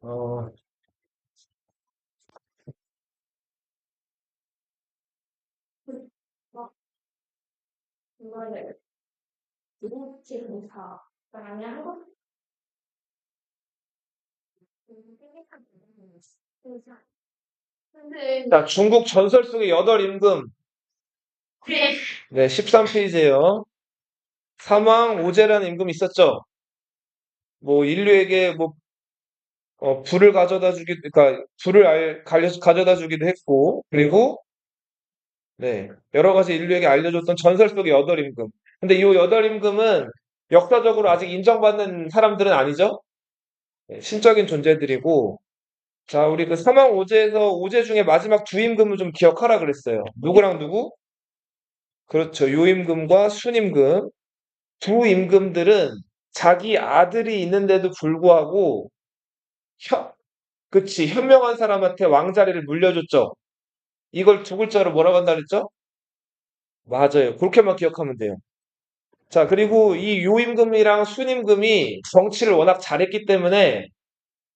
어, 이거를 누구지 공사 그다음에 한국 공사 근데 자, 중국 전설 속의 여덟 임금. 네, 13페이지에요. 사망 오제라는 임금이 있었죠. 뭐 인류에게 뭐 불을 가져다 주기, 그러니까 가져다 주기도 했고, 그리고 네, 여러 가지 인류에게 알려줬던 전설 속의 여덟 임금. 근데 이 여덟 임금은 역사적으로 아직 인정받는 사람들은 아니죠. 네, 신적인 존재들이고, 자, 우리 그 사망 오제에서 오제 중에 마지막 두 임금을 좀 기억하라 그랬어요. 누구랑 누구? 그렇죠. 요임금과 순임금. 두 임금들은 자기 아들이 있는데도 불구하고 그치, 현명한 사람한테 왕자리를 물려줬죠. 이걸 두 글자로 뭐라고 한다 그랬죠? 맞아요. 그렇게만 기억하면 돼요. 자, 그리고 이 요임금이랑 순임금이 정치를 워낙 잘했기 때문에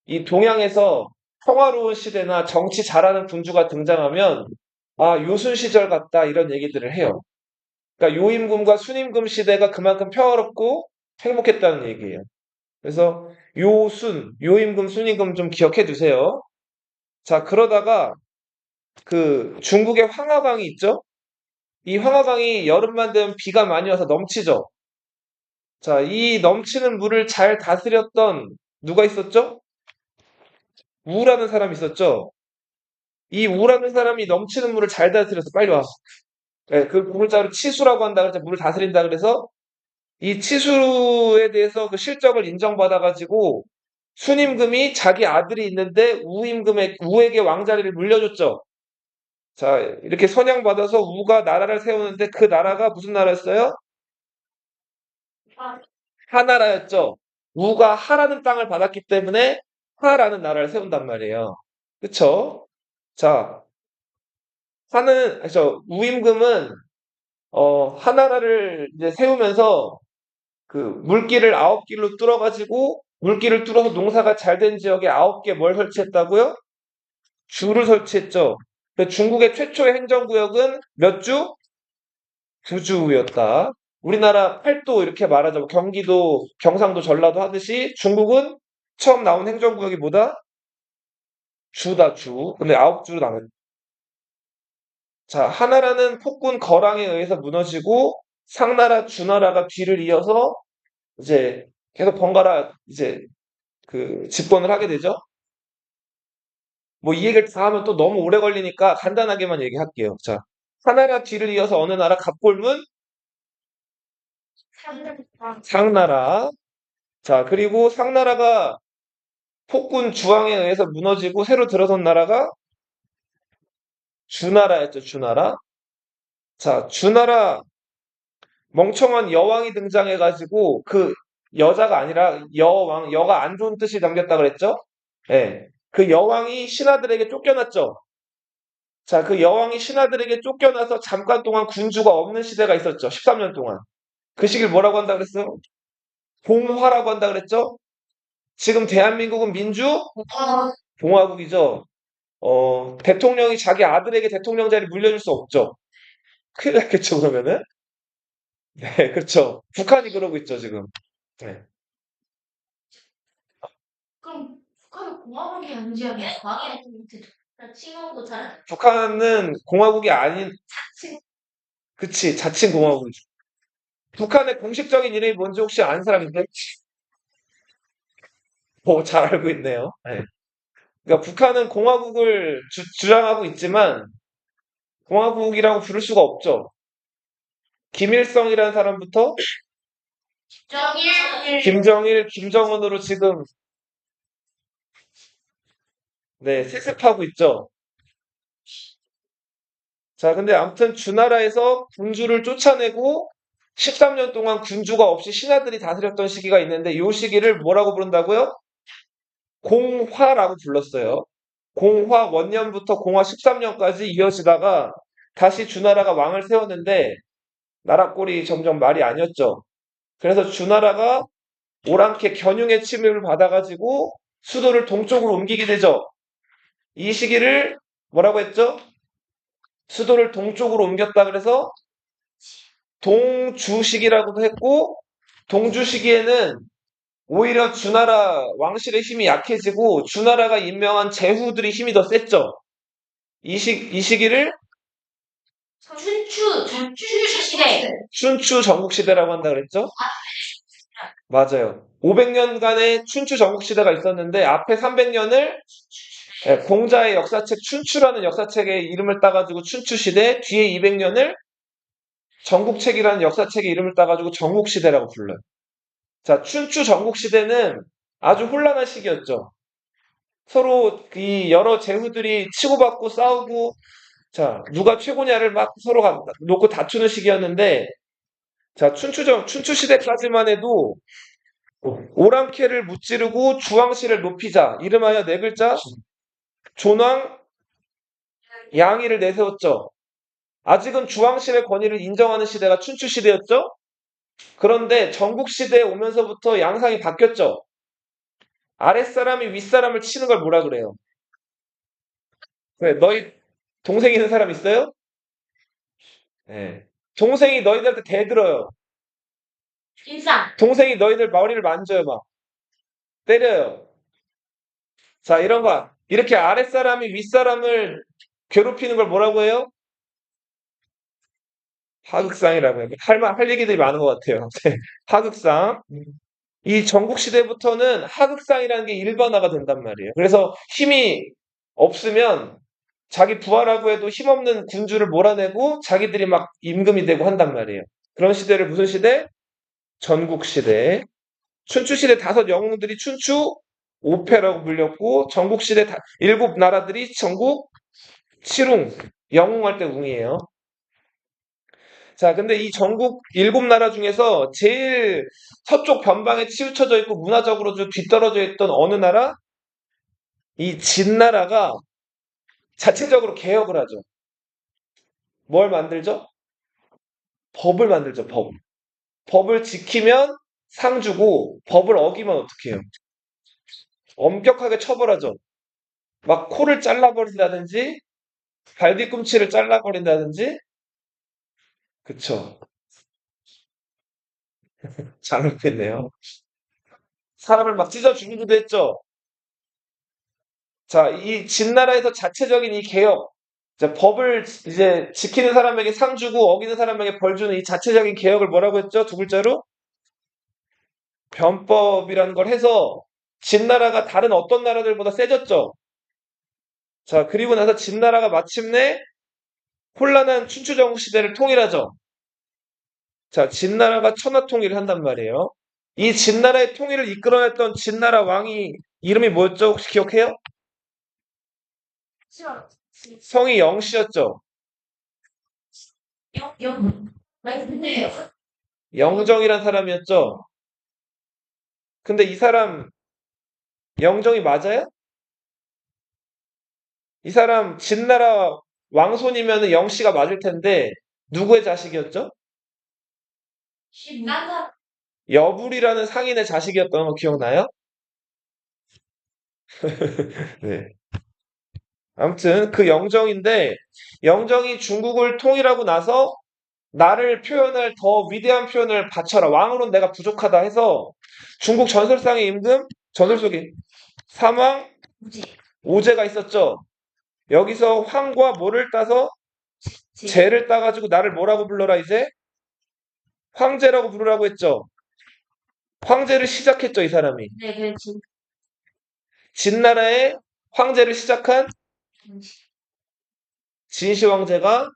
이 동양에서 평화로운 시대나 정치 잘하는 군주가 등장하면 아, 요순 시절 같다 이런 얘기들을 해요. 그러니까 요임금과 순임금 시대가 그만큼 평화롭고 행복했다는 얘기예요. 그래서 요임금, 순임금 좀 기억해 두세요. 자, 그러다가 그 중국의 황하강이 있죠? 이 황하강이 여름만 되면 비가 많이 와서 넘치죠? 자, 이 넘치는 물을 잘 다스렸던 누가 있었죠? 우라는 사람이 있었죠? 이 우라는 사람이 넘치는 물을 잘 다스려서 빨리 와. 네, 그 글자로 치수라고 한다 그래서 물을 다스린다 그래서 이 치수에 대해서 그 실적을 인정받아가지고 순임금이 자기 아들이 있는데 우에게 왕자리를 물려줬죠. 자, 이렇게 선양받아서 우가 나라를 세우는데 그 나라가 무슨 나라였어요? 하나라였죠. 우가 하라는 땅을 받았기 때문에 하라는 나라를 세운단 말이에요. 그쵸? 자, 우임금은, 하나라를 이제 세우면서 그 물길을 9길로 뚫어가지고 물길을 뚫어서 농사가 잘 된 지역에 9개 뭘 설치했다고요? 주를 설치했죠. 중국의 최초의 행정구역은 몇 주? 9주였다. 우리나라 팔도 이렇게 말하자면 경기도, 경상도, 전라도 하듯이 중국은 처음 나온 행정구역이 뭐다? 주다, 주. 근데 9주로 나눠. 자, 하나라는 폭군 거랑에 의해서 무너지고 상나라, 주나라가 뒤를 이어서 이제 계속 번갈아 이제 그 집권을 하게 되죠. 뭐 이 얘기를 다 하면 또 너무 오래 걸리니까 간단하게만 얘기할게요. 자, 하나라 뒤를 이어서 어느 나라 갑골문 상나라. 자, 그리고 상나라가 폭군 주왕에 의해서 무너지고 새로 들어선 나라가 주나라였죠, 주나라. 자, 주나라 멍청한 여왕이 등장해가지고 그 여자가 아니라 여가 안 좋은 뜻이 담겼다 그랬죠? 예. 그 여왕이 신하들에게 쫓겨났죠. 자, 그 여왕이 신하들에게 쫓겨나서 잠깐 동안 군주가 없는 시대가 있었죠. 13년 동안. 그 시기를 뭐라고 한다 그랬어요? 봉화라고 한다 그랬죠? 지금 대한민국은 공화국이죠. 대통령이 자기 아들에게 대통령 자리 물려줄 수 없죠. 큰일 났겠죠, 그러면은? 네, 그렇죠. 북한이 그러고 있죠, 지금. 네. 그럼 북한은 공화국이 아니지 않나? 과학한테 칭하고 잘 북한은 공화국이 아닌, 그치, 자칭 공화국이죠. 북한의 공식적인 이름이 뭔지 혹시 아는 사람 있나요? 잘 알고 있네요. 네. 그러니까 북한은 공화국을 주장하고 있지만 공화국이라고 부를 수가 없죠. 김일성이라는 사람부터 김정일, 김정은으로 지금 네, 세습하고 있죠. 자, 근데 아무튼 주나라에서 군주를 쫓아내고 13년 동안 군주가 없이 신하들이 다스렸던 시기가 있는데 이 시기를 뭐라고 부른다고요? 공화라고 불렀어요. 공화 원년부터 공화 13년까지 이어지다가 다시 주나라가 왕을 세웠는데 나라 꼴이 점점 말이 아니었죠. 그래서 주나라가 오랑캐 견융의 침입을 받아가지고 수도를 동쪽으로 옮기게 되죠. 이 시기를 뭐라고 했죠? 수도를 동쪽으로 옮겼다 그래서 동주시기라고도 했고, 동주시기에는 오히려 주나라 왕실의 힘이 약해지고 주나라가 임명한 제후들의 힘이 더 셌죠. 이 시기를 춘추 시대. 춘추 전국시대라고 한다 그랬죠? 맞아요. 500년간의 춘추 전국시대가 있었는데 앞에 300년을 공자의 역사책 춘추라는 역사책의 이름을 따가지고 춘추시대, 뒤에 200년을 전국책이라는 역사책의 이름을 따가지고 전국시대라고 불러요. 자, 춘추 전국시대는 아주 혼란한 시기였죠. 서로 이 여러 제후들이 치고받고 싸우고, 자, 누가 최고냐를 막 서로 놓고 다투는 시기였는데, 자, 춘추 시대까지만 해도 오랑캐를 무찌르고 주왕실을 높이자. 이름하여 네 글자 존왕 양의를 내세웠죠. 아직은 주왕실의 권위를 인정하는 시대가 춘추 시대였죠. 그런데 전국 시대에 오면서부터 양상이 바뀌었죠. 아랫사람이 윗사람을 치는 걸 뭐라 그래요? 왜 너희 동생 있는 사람 있어요? 네. 동생이 너희들한테 대들어요. 인상. 동생이 너희들 머리를 만져요, 막. 때려요. 자, 이런 거. 이렇게 아랫사람이 윗사람을 괴롭히는 걸 뭐라고 해요? 하극상이라고 해요. 할 얘기들이 많은 것 같아요. 하극상. 이 전국 시대부터는 하극상이라는 게 일반화가 된단 말이에요. 그래서 힘이 없으면 자기 부하라고 해도 힘없는 군주를 몰아내고 자기들이 막 임금이 되고 한단 말이에요. 그런 시대를 무슨 시대? 전국 시대. 춘추 시대 5 영웅들이 춘추 5패라고 불렸고 전국 시대 7 나라들이 전국 7웅. 영웅할 때 웅이에요. 자, 근데 이 전국 7 나라 중에서 제일 서쪽 변방에 치우쳐져 있고 문화적으로 좀 뒤떨어져 있던 어느 나라? 이 진나라가 자체적으로 개혁을 하죠. 뭘 만들죠? 법을 만들죠, 법. 법을 지키면 상 주고 법을 어기면 어떻게 해요? 엄격하게 처벌하죠. 막 코를 잘라버린다든지 발뒤꿈치를 잘라버린다든지 그쵸. 잘못했네요. 사람을 막 찢어 죽이기도 했죠. 자, 이 진나라에서 자체적인 이 개혁, 자, 법을 이제 지키는 사람에게 상 주고 어기는 사람에게 벌 주는 이 자체적인 개혁을 뭐라고 했죠? 2글자로? 변법이라는 걸 해서 진나라가 다른 어떤 나라들보다 세졌죠. 자, 그리고 나서 진나라가 마침내 혼란한 춘추전국 시대를 통일하죠. 자, 진나라가 천하통일을 한단 말이에요. 이 진나라의 통일을 이끌어냈던 진나라 왕이 이름이 뭐였죠? 혹시 기억해요? 싫어. 성이 영씨였죠. 많이 듣네요. 영정이란 사람이었죠. 근데 이 사람 영정이 맞아요? 이 사람 진나라 왕손이면 영씨가 맞을 텐데 누구의 자식이었죠? 딴 여불이라는 상인의 자식이었던 거 기억나요? 네. 아무튼 그 영정인데 영정이 중국을 통일하고 나서 나를 표현할 더 위대한 표현을 바쳐라. 왕으로는 내가 부족하다 해서 중국 전설상의 임금 전설 속에 사망 뭐지? 오제가 있었죠. 여기서 황과 뭐를 따서 제를 따가지고 나를 뭐라고 불러라 이제 황제라고 부르라고 했죠. 황제를 시작했죠 이 사람이. 네, 그렇지. 진나라의 황제를 시작한 진시 황제가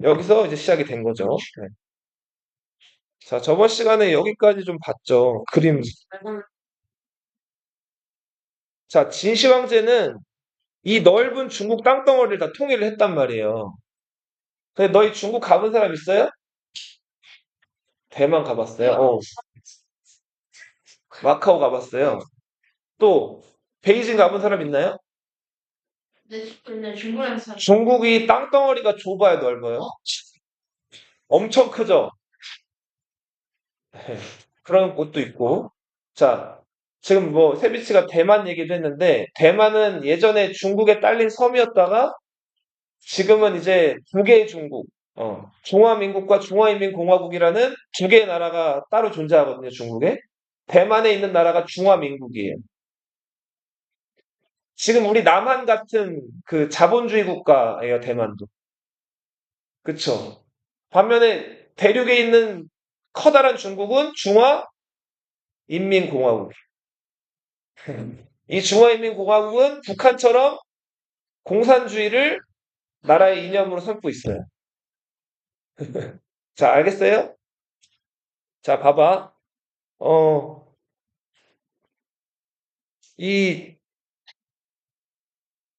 여기서 이제 시작이 된 거죠. 네. 자, 저번 시간에 여기까지 좀 봤죠. 그림. 자, 진시 황제는 이 넓은 중국 땅덩어리를 다 통일을 했단 말이에요. 근데 너희 중국 가본 사람 있어요? 대만 가봤어요? 마카오 가봤어요. 또 베이징 가본 사람 있나요? 네, 근데 중국에서 중국이 땅덩어리가 좁아요, 넓어요? 엄청 크죠? 네, 그런 곳도 있고. 자, 지금 뭐 세비치가 대만 얘기도 했는데 대만은 예전에 중국에 딸린 섬이었다가 지금은 이제 두 개의 중국, 중화민국과 중화인민공화국이라는 두 개의 나라가 따로 존재하거든요, 중국에. 대만에 있는 나라가 중화민국이에요. 지금 우리 남한 같은 그 자본주의 국가예요, 대만도. 그쵸? 반면에 대륙에 있는 커다란 중국은 중화인민공화국. 이 중화인민공화국은 북한처럼 공산주의를 나라의 이념으로 삼고 있어요. 자, 알겠어요? 자, 봐봐. 어, 이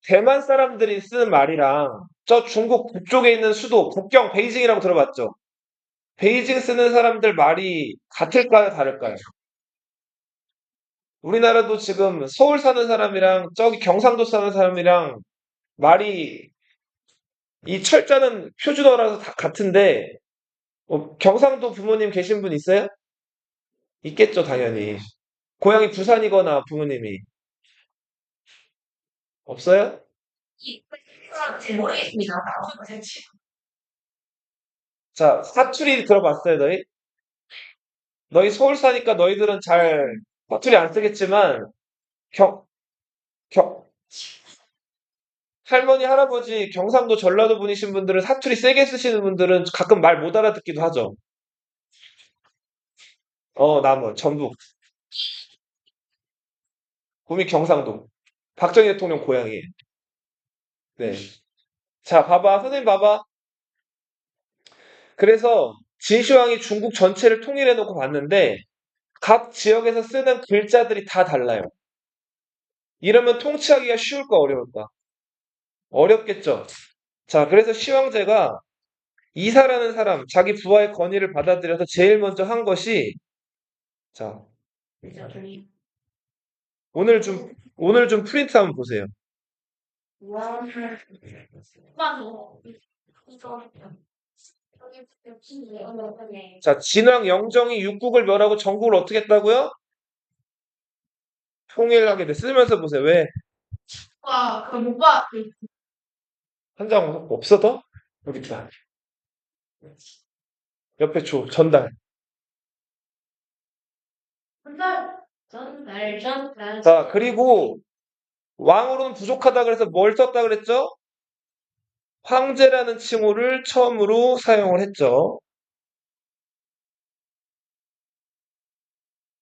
대만 사람들이 쓰는 말이랑 저 중국 북쪽에 있는 수도, 북경 베이징이라고 들어봤죠? 베이징 쓰는 사람들 말이 같을까요, 다를까요? 우리나라도 지금 서울 사는 사람이랑 저기 경상도 사는 사람이랑 말이 이 철자는 표준어라서 다 같은데 경상도 부모님 계신 분 있어요? 있겠죠, 당연히. 고향이 부산이거나 부모님이 없어요? 모르겠습니다. 자, 사투리 들어봤어요, 너희? 너희 서울 사니까 너희들은 잘 사투리 안 쓰겠지만 경, 경, 할머니, 할아버지, 경상도, 전라도 분이신 분들은 사투리 세게 쓰시는 분들은 가끔 말 못 알아듣기도 하죠. 남원, 전북, 구미 경상도. 박정희 대통령 고향이에요. 네. 자, 봐봐. 선생님 봐봐. 그래서 진시황이 중국 전체를 통일해 놓고 봤는데 각 지역에서 쓰는 글자들이 다 달라요. 이러면 통치하기가 쉬울까 어려울까? 어렵겠죠. 자, 그래서 시황제가 이사라는 사람, 자기 부하의 건의를 받아들여서 제일 먼저 한 것이 자, 오늘 좀 프린트 한번 보세요. 자, 진왕 영정이 육국을 멸하고 전국을 어떻게 했다고요? 통일하게 돼. 쓰면서 보세요. 왜? 와, 그 오빠 한 장 없어 더? 여기 있다. 옆에 줘. 전달. 전달. 자, 그리고 왕으로는 부족하다 그래서 뭘 썼다 그랬죠? 황제라는 칭호를 처음으로 사용을 했죠.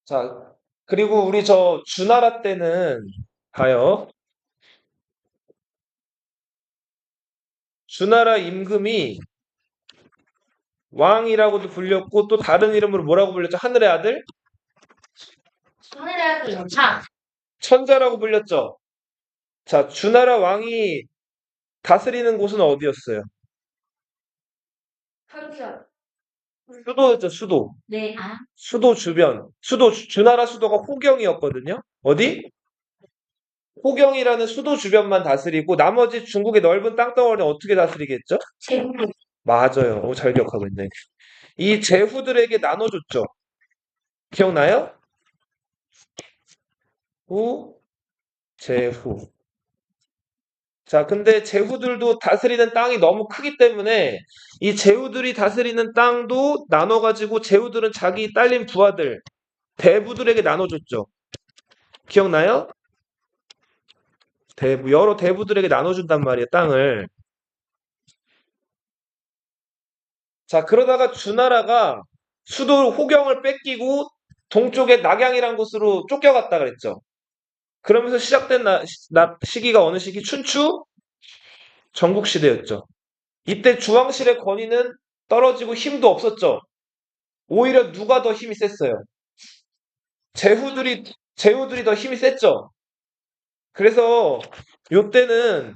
자, 그리고 우리 저 주나라 때는 가요. 주나라 임금이 왕이라고도 불렸고 또 다른 이름으로 뭐라고 불렸죠? 하늘의 아들? 하늘의 연차. 천자라고 불렸죠. 자, 주나라 왕이 다스리는 곳은 어디였어요? 한결. 수도였죠, 수도. 네, 아. 수도 주변. 주나라 수도가 호경이었거든요. 어디? 호경이라는 수도 주변만 다스리고 나머지 중국의 넓은 땅덩어리는 어떻게 다스리겠죠? 제국. 맞아요. 오, 잘 기억하고 있네. 이 제후들에게 나눠줬죠. 기억나요? 후, 제후. 자, 근데 제후들도 다스리는 땅이 너무 크기 때문에 이 제후들이 다스리는 땅도 나눠가지고 제후들은 자기 딸린 부하들, 대부들에게 나눠줬죠. 기억나요? 여러 대부들에게 나눠준단 말이에요, 땅을. 자, 그러다가 주나라가 수도 호경을 뺏기고 동쪽에 낙양이란 곳으로 쫓겨갔다 그랬죠. 그러면서 시작된 시기가 어느 시기? 춘추 전국시대였죠. 이때 주왕실의 권위는 떨어지고 힘도 없었죠. 오히려 누가 더 힘이 셌어요? 제후들이, 제후들이 더 힘이 셌죠. 그래서 요때는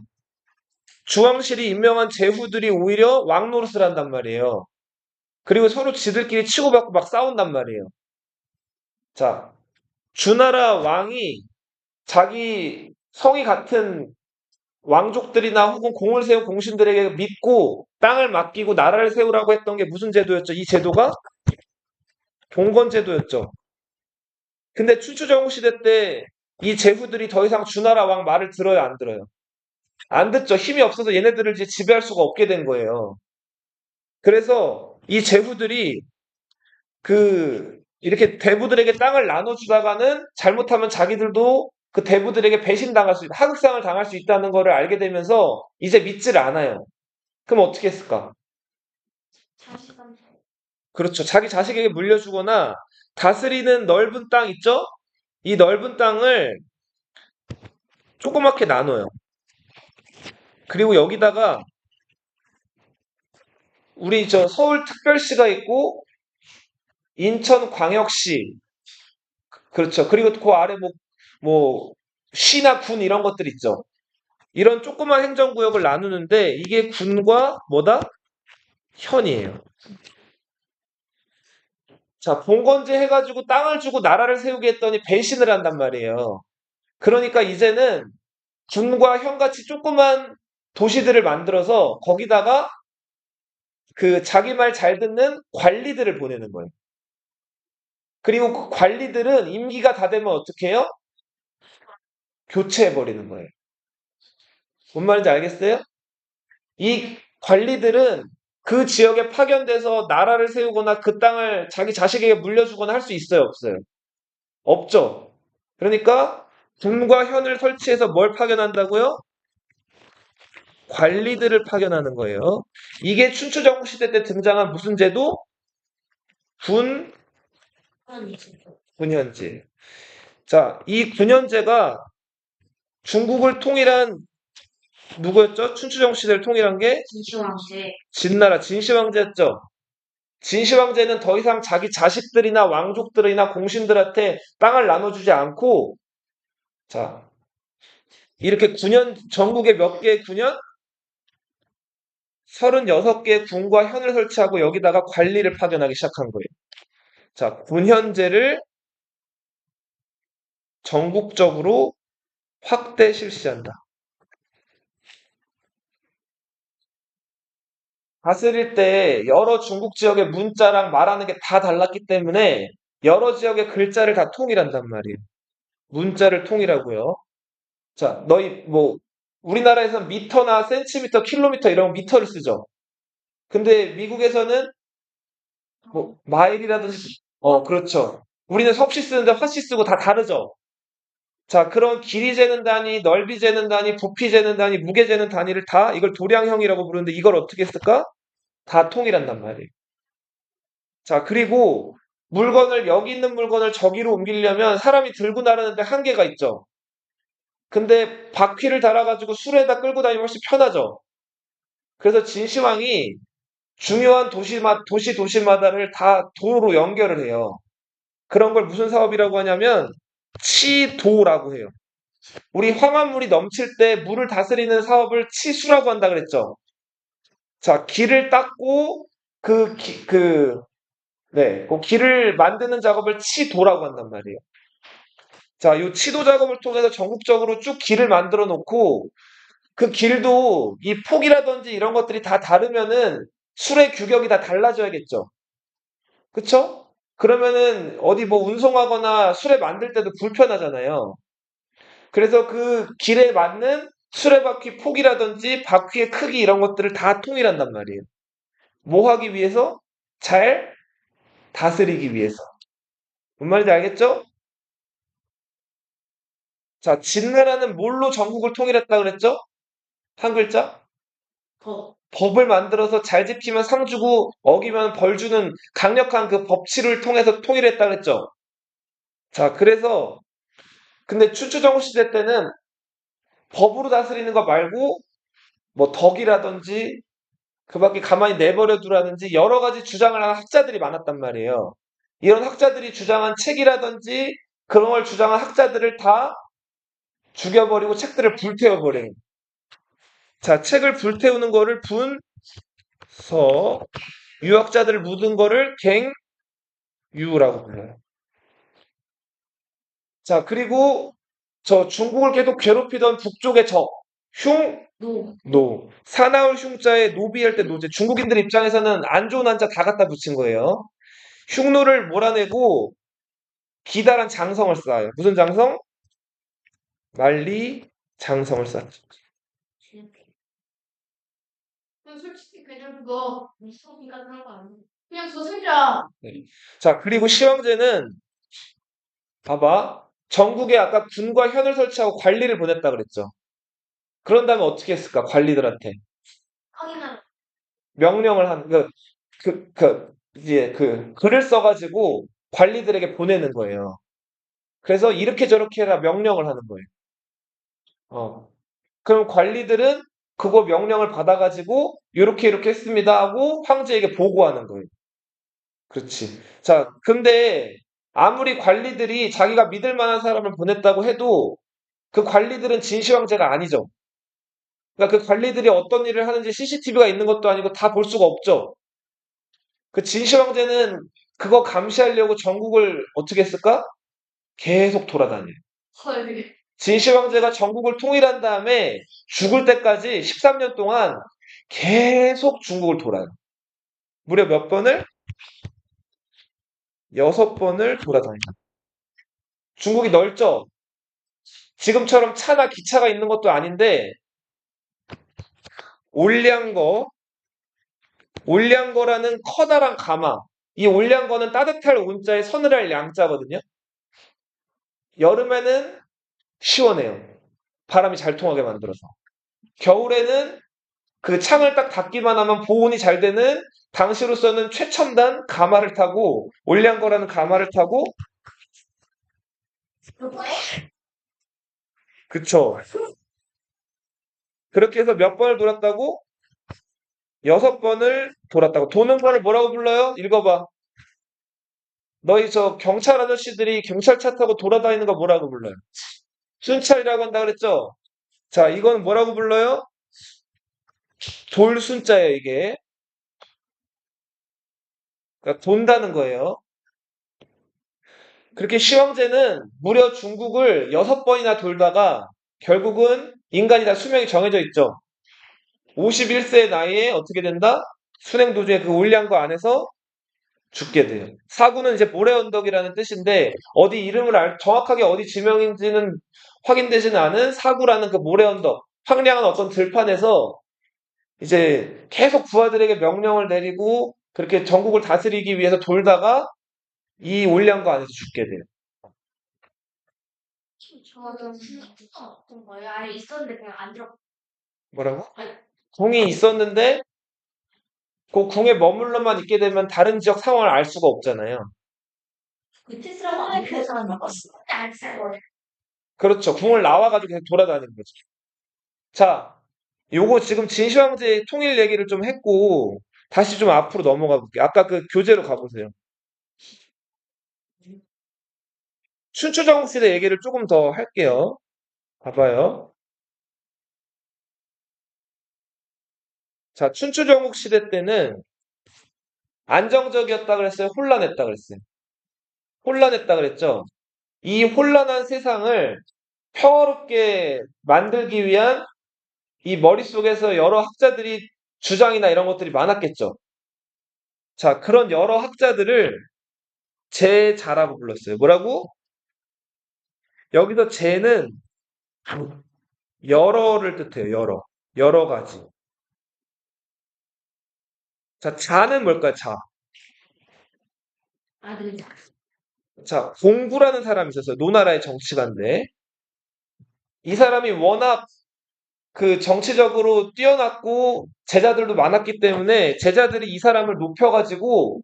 주왕실이 임명한 제후들이 오히려 왕 노릇을 한단 말이에요. 그리고 서로 지들끼리 치고받고 막 싸운단 말이에요. 자, 주나라 왕이 자기 성이 같은 왕족들이나 혹은 공을 세운 공신들에게 믿고 땅을 맡기고 나라를 세우라고 했던 게 무슨 제도였죠? 이 제도가 봉건제도였죠. 근데 춘추전국 시대 때 이 제후들이 더 이상 주나라 왕 말을 들어요, 안 들어요? 안 듣죠. 힘이 없어서 얘네들을 이제 지배할 수가 없게 된 거예요. 그래서 이 제후들이 이렇게 대부들에게 땅을 나눠주다가는 잘못하면 자기들도 그 대부들에게 배신당할 수 하극상을 당할 수 있다는 거를 알게 되면서 이제 믿질 않아요. 그럼 어떻게 했을까? 자식한테. 그렇죠. 자기 자식에게 물려주거나 다스리는 넓은 땅 있죠? 이 넓은 땅을 조그맣게 나눠요. 그리고 여기다가 우리 저 서울특별시가 있고 인천광역시 그렇죠. 그리고 그 아래 뭐 시나 군 이런 것들 있죠. 이런 조그만 행정구역을 나누는데 이게 군과 뭐다? 현이에요. 자, 봉건제 해가지고 땅을 주고 나라를 세우게 했더니 배신을 한단 말이에요. 그러니까 이제는 군과 현같이 조그만 도시들을 만들어서 거기다가 그 자기 말 잘 듣는 관리들을 보내는 거예요. 그리고 그 관리들은 임기가 다 되면 어떻게 해요? 교체해버리는 거예요. 뭔 말인지 알겠어요? 이 관리들은 그 지역에 파견돼서 나라를 세우거나 그 땅을 자기 자식에게 물려주거나 할 수 있어요, 없어요? 없죠. 그러니까 군과 현을 설치해서 뭘 파견한다고요? 관리들을 파견하는 거예요. 이게 춘추전국 시대 때 등장한 무슨 제도? 군, 군현제. 자, 이 군현제가 중국을 통일한 누구였죠? 춘추전국 시대를 통일한 게 진시황제. 진나라 진시황제였죠. 진시황제는 더 이상 자기 자식들이나 왕족들이나 공신들한테 땅을 나눠주지 않고 자 이렇게 군현 전국에 몇 개의 군현? 36개의 군과 현을 설치하고 여기다가 관리를 파견하기 시작한 거예요. 자, 군현제를 전국적으로 확대 실시한다. 다스릴 때 여러 중국 지역의 문자랑 말하는 게 다 달랐기 때문에 여러 지역의 글자를 다 통일한단 말이에요. 문자를 통일하고요. 자, 너희 우리나라에서는 미터나 센티미터, 킬로미터 이런 미터를 쓰죠. 근데 미국에서는 마일이라든지 그렇죠. 우리는 섭씨 쓰는데 화씨 쓰고 다 다르죠. 자, 그런 길이 재는 단위, 넓이 재는 단위, 부피 재는 단위, 무게 재는 단위를 다 이걸 도량형이라고 부르는데 이걸 어떻게 쓸까? 다 통일한단 말이에요. 자, 그리고 여기 있는 물건을 저기로 옮기려면 사람이 들고 나르는데 한계가 있죠. 근데 바퀴를 달아가지고 수레에다 끌고 다니면 훨씬 편하죠. 그래서 진시황이 중요한 도시마다를 다 도로 연결을 해요. 그런 걸 무슨 사업이라고 하냐면 치도라고 해요. 우리 황합물이 넘칠 때 물을 다스리는 사업을 치수라고 한다 그랬죠. 자, 길을 닦고 그 길을 만드는 작업을 치도라고 한단 말이에요. 자, 이 치도 작업을 통해서 전국적으로 쭉 길을 만들어 놓고 그 길도 이 폭이라든지 이런 것들이 다 다르면은 수레 규격이 다 달라져야겠죠. 그쵸? 그러면은 어디 운송하거나 수레 만들 때도 불편하잖아요. 그래서 그 길에 맞는 수레바퀴 폭이라든지 바퀴의 크기 이런 것들을 다 통일한단 말이에요. 뭐 하기 위해서? 잘 다스리기 위해서. 뭔 말인지 알겠죠? 자, 진나라는 뭘로 전국을 통일했다 그랬죠? 한 글자? 법. 법을 만들어서 잘 지키면 상 주고 어기면 벌 주는 강력한 그 법치를 통해서 통일했다 그랬죠? 자, 그래서 근데 춘추전국 시대 때는 법으로 다스리는 거 말고 덕이라든지 그 밖에 가만히 내버려 두라든지 여러 가지 주장을 하는 학자들이 많았단 말이에요. 이런 학자들이 주장한 책이라든지 그런 걸 주장한 학자들을 다 죽여버리고 책들을 불태워버려요. 자, 책을 불태우는 거를 분서, 유학자들을 묻은 거를 갱유라고 불러요. 자, 그리고 저 중국을 계속 괴롭히던 북쪽의 적, 노. 노. 사나울 흉자에 노비할 때 노제. 중국인들 입장에서는 안 좋은 한자 다 갖다 붙인 거예요. 흉노를 몰아내고 기다란 장성을 쌓아요. 무슨 장성? 만리장성을 쌓죠. 솔직히 그냥 그거 무서우니까 그런 거 아니야. 그냥 조심자. 네. 자, 그리고 시황제는 봐봐. 전국에 아까 군과 현을 설치하고 관리를 보냈다 그랬죠. 그런 다음에 어떻게 했을까? 관리들한테 확인하라. 명령을 이제 글을 써가지고 관리들에게 보내는 거예요. 그래서 이렇게 저렇게 해라 명령을 하는 거예요. 어. 그럼 관리들은 그거 명령을 받아가지고 이렇게 이렇게 했습니다 하고 황제에게 보고하는 거예요. 그렇지. 자, 근데 아무리 관리들이 자기가 믿을 만한 사람을 보냈다고 해도 그 관리들은 진시황제가 아니죠. 그러니까 그 관리들이 어떤 일을 하는지 CCTV가 있는 것도 아니고 다 볼 수가 없죠. 그 진시황제는 그거 감시하려고 전국을 어떻게 했을까? 계속 돌아다녀요. 헐. 진시황제가 전국을 통일한 다음에 죽을 때까지 13년 동안 계속 중국을 돌아요. 무려 몇 번을? 6번을 돌아다니다. 중국이 넓죠? 지금처럼 차나 기차가 있는 것도 아닌데 올량거, 올량거라는 커다란 가마. 이 올량거는 따뜻할 온자에 서늘할 양자거든요. 여름에는 시원해요. 바람이 잘 통하게 만들어서. 겨울에는 그 창을 딱 닫기만 하면 보온이 잘 되는 당시로서는 최첨단 가마를 타고 올량거라는 가마를 타고 그쵸. 그렇게 해서 몇 번을 돌았다고? 6번을 돌았다고. 도는 거를 뭐라고 불러요? 읽어봐. 너희 저 경찰 아저씨들이 경찰차 타고 돌아다니는 거 뭐라고 불러요? 순찰이라고 한다 그랬죠? 자, 이건 뭐라고 불러요? 돌순자예요, 이게. 그러니까 돈다는 거예요. 그렇게 시황제는 무려 중국을 6번이나 돌다가 결국은 인간이 다 수명이 정해져 있죠. 51세의 나이에 어떻게 된다? 순행 도중에 그 올량거 안에서 죽게 돼요. 사구는 이제 모래언덕이라는 뜻인데 어디 이름을 정확하게 어디 지명인지는 확인되지는 않은 사구라는 그 모래언덕, 황량한 어떤 들판에서 이제 계속 부하들에게 명령을 내리고 그렇게 전국을 다스리기 위해서 돌다가 이 올량거 안에서 죽게 돼요. 저는 어떤 거예요? 아예 있었는데 그냥 안 들어. 뭐라고? 아니, 궁이 있었는데 그 궁에 머물러만 있게 되면 다른 지역 상황을 알 수가 없잖아요. 그 테스라고 안 보고 사람 나빴어. 안 살고. 그렇죠. 궁을 나와가지고 계속 돌아다니는 거죠. 자, 요거 지금 진시황제 통일 얘기를 좀 했고 다시 좀 앞으로 넘어가 볼게요. 아까 그 교재로 가보세요. 춘추전국 시대 얘기를 조금 더 할게요. 봐봐요. 자, 춘추전국 시대 때는 안정적이었다 그랬어요? 혼란했다 그랬어요? 혼란했다 그랬죠? 이 혼란한 세상을 평화롭게 만들기 위한 이 머릿속에서 여러 학자들이 주장이나 이런 것들이 많았겠죠. 자, 그런 여러 학자들을 제자라고 불렀어요. 뭐라고? 여기서 제는 여러를 뜻해요. 여러. 여러 가지. 자, 자는 뭘까요? 자. 아들. 자, 공구라는 사람이 있었어요. 노나라의 정치가인데. 이 사람이 워낙 그 정치적으로 뛰어났고 제자들도 많았기 때문에 제자들이 이 사람을 높여가지고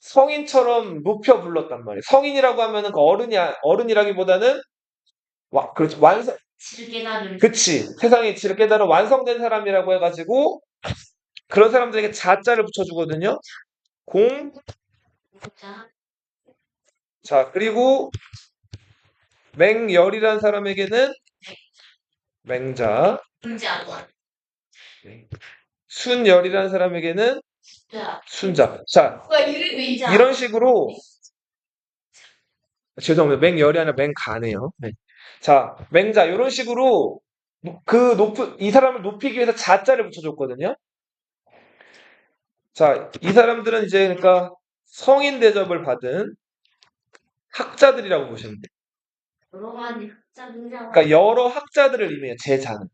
성인처럼 높여 불렀단 말이에요. 성인이라고 하면은 그 어른이라기보다는 그렇죠. 지르게나를. 그치. 세상의 질을 깨달아 완성된 사람이라고 해가지고 그런 사람들에게 자자를 붙여주거든요. 공. 자, 자, 그리고 맹열이라는 사람에게는 맹자. 문제 안 와. 순열이라는 사람에게는 자, 순자. 자, 와 이름이 이자. 이런 식으로 죄송합니다. 맹열이 아니라 맹가네요. 네. 자, 맹자 이런 식으로 이 사람을 높이기 위해서 자자를 붙여줬거든요. 자, 이 사람들은 이제 그러니까 성인 대접을 받은 학자들이라고 보시면 돼요. 여러 가지 각자 등장. 그러니까 여러 학자들을 의미해요, 제자는.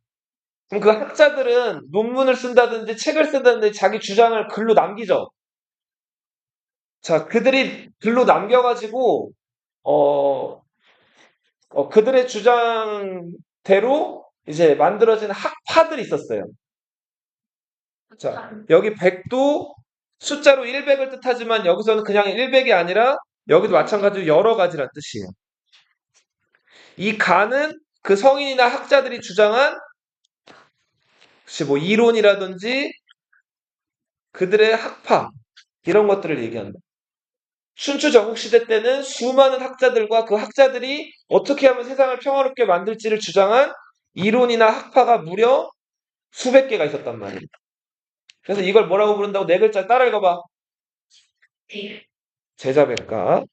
그럼 그 학자들은 논문을 쓴다든지 책을 쓴다든지 자기 주장을 글로 남기죠. 자, 그들이 글로 남겨가지고, 어, 그들의 주장대로 이제 만들어진 학파들이 있었어요. 자, 여기 100도 숫자로 100을 뜻하지만 여기서는 그냥 100이 아니라 여기도 마찬가지로 여러 가지란 뜻이에요. 이 가는 그 성인이나 학자들이 주장한 혹시 뭐 이론이라든지 그들의 학파 이런 것들을 얘기한다. 춘추 전국시대 때는 수많은 학자들과 그 학자들이 어떻게 하면 세상을 평화롭게 만들지를 주장한 이론이나 학파가 무려 수백 개가 있었단 말이에요. 그래서 이걸 뭐라고 부른다고 네 글자 따라 읽어봐. 제자백가.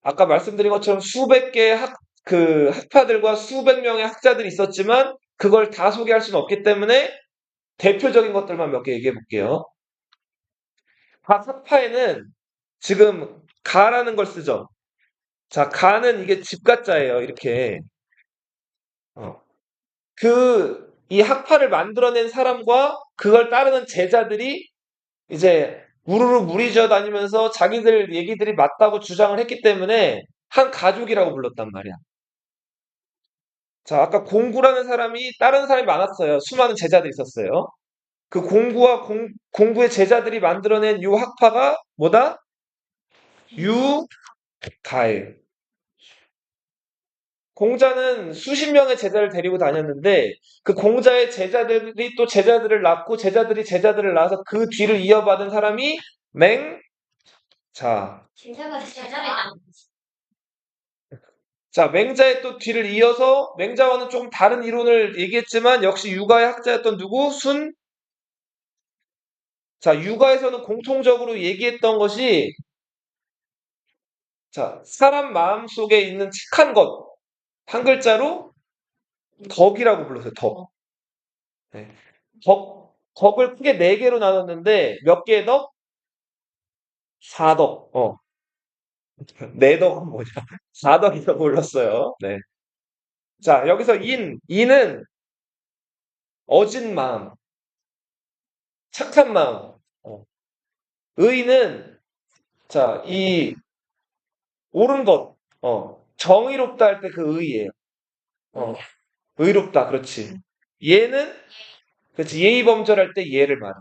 아까 말씀드린 것처럼 수백 개의 그 학파들과 수백 명의 학자들이 있었지만 그걸 다 소개할 수는 없기 때문에 대표적인 것들만 몇 개 얘기해 볼게요. 각 학파에는 지금 가라는 걸 쓰죠. 자, 가는 이게 집가자예요. 이렇게. 이 학파를 만들어낸 사람과 그걸 따르는 제자들이 이제 우르르 무리지어 다니면서 자기들 얘기들이 맞다고 주장을 했기 때문에 한 가족이라고 불렀단 말이야. 자, 아까 공구라는 사람이 다른 사람이 많았어요. 수많은 제자들이 있었어요. 그 공구와 공구의 제자들이 만들어낸 요 학파가 뭐다? 유가예요. 공자는 수십 명의 제자를 데리고 다녔는데 그 공자의 제자들이 또 제자들을 낳고 제자들이 제자들을 낳아서 그 뒤를 이어받은 사람이 맹자. 제자가 제자가 자, 맹자의 또 뒤를 이어서 맹자와는 좀 다른 이론을 얘기했지만 역시 육아의 학자였던 누구? 자, 육아에서는 공통적으로 얘기했던 것이 자, 사람 마음 속에 있는 착한 것. 한 글자로 덕이라고 불렀어요. 덕. 네. 덕을 크게 네 개로 나눴는데 몇 개의 덕? 사덕. 네 덕은 뭐냐? 사덕이라고 불렀어요. 네. 자, 여기서 인은 어진 마음, 착한 마음. 의는 자, 이 옳은 것, 정의롭다 할 때 그 의예요. 어, 의롭다, 그렇지. 예는 그렇지. 예의범절할 때 예를 말해.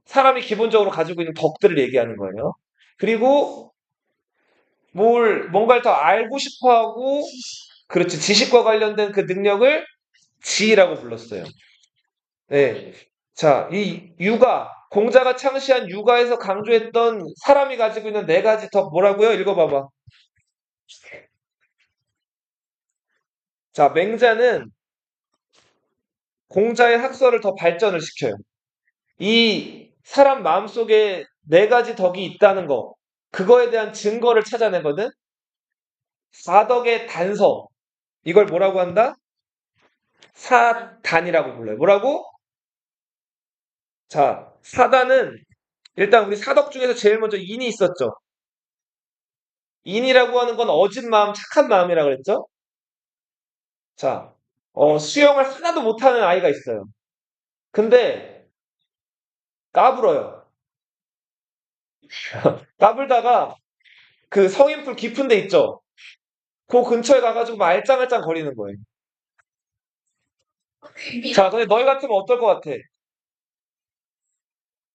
사람이 기본적으로 가지고 있는 덕들을 얘기하는 거예요. 그리고 뭔가를 더 알고 싶어 하고, 그렇지. 지식과 관련된 그 능력을 지라고 불렀어요. 네. 자, 이 육아, 공자가 창시한 육아에서 강조했던 사람이 가지고 있는 네 가지 덕 뭐라고요? 읽어봐봐. 자, 맹자는 공자의 학설을 더 발전을 시켜요. 이 사람 마음속에 네 가지 덕이 있다는 거, 그거에 대한 증거를 찾아내거든? 사덕의 단서. 이걸 뭐라고 한다? 사단이라고 불러요. 뭐라고? 자, 사단은 일단 우리 사덕 중에서 제일 먼저 인이 있었죠. 인이라고 하는 건 어진 마음, 착한 마음이라 그랬죠? 자, 수영을 하나도 못하는 아이가 있어요. 근데 까불어요. 까불다가 그 서인풀 깊은 데 있죠? 그 근처에 가가지고 막 알짱알짱 거리는 거예요. 자, 근데 너희 같으면 어떨 것 같아?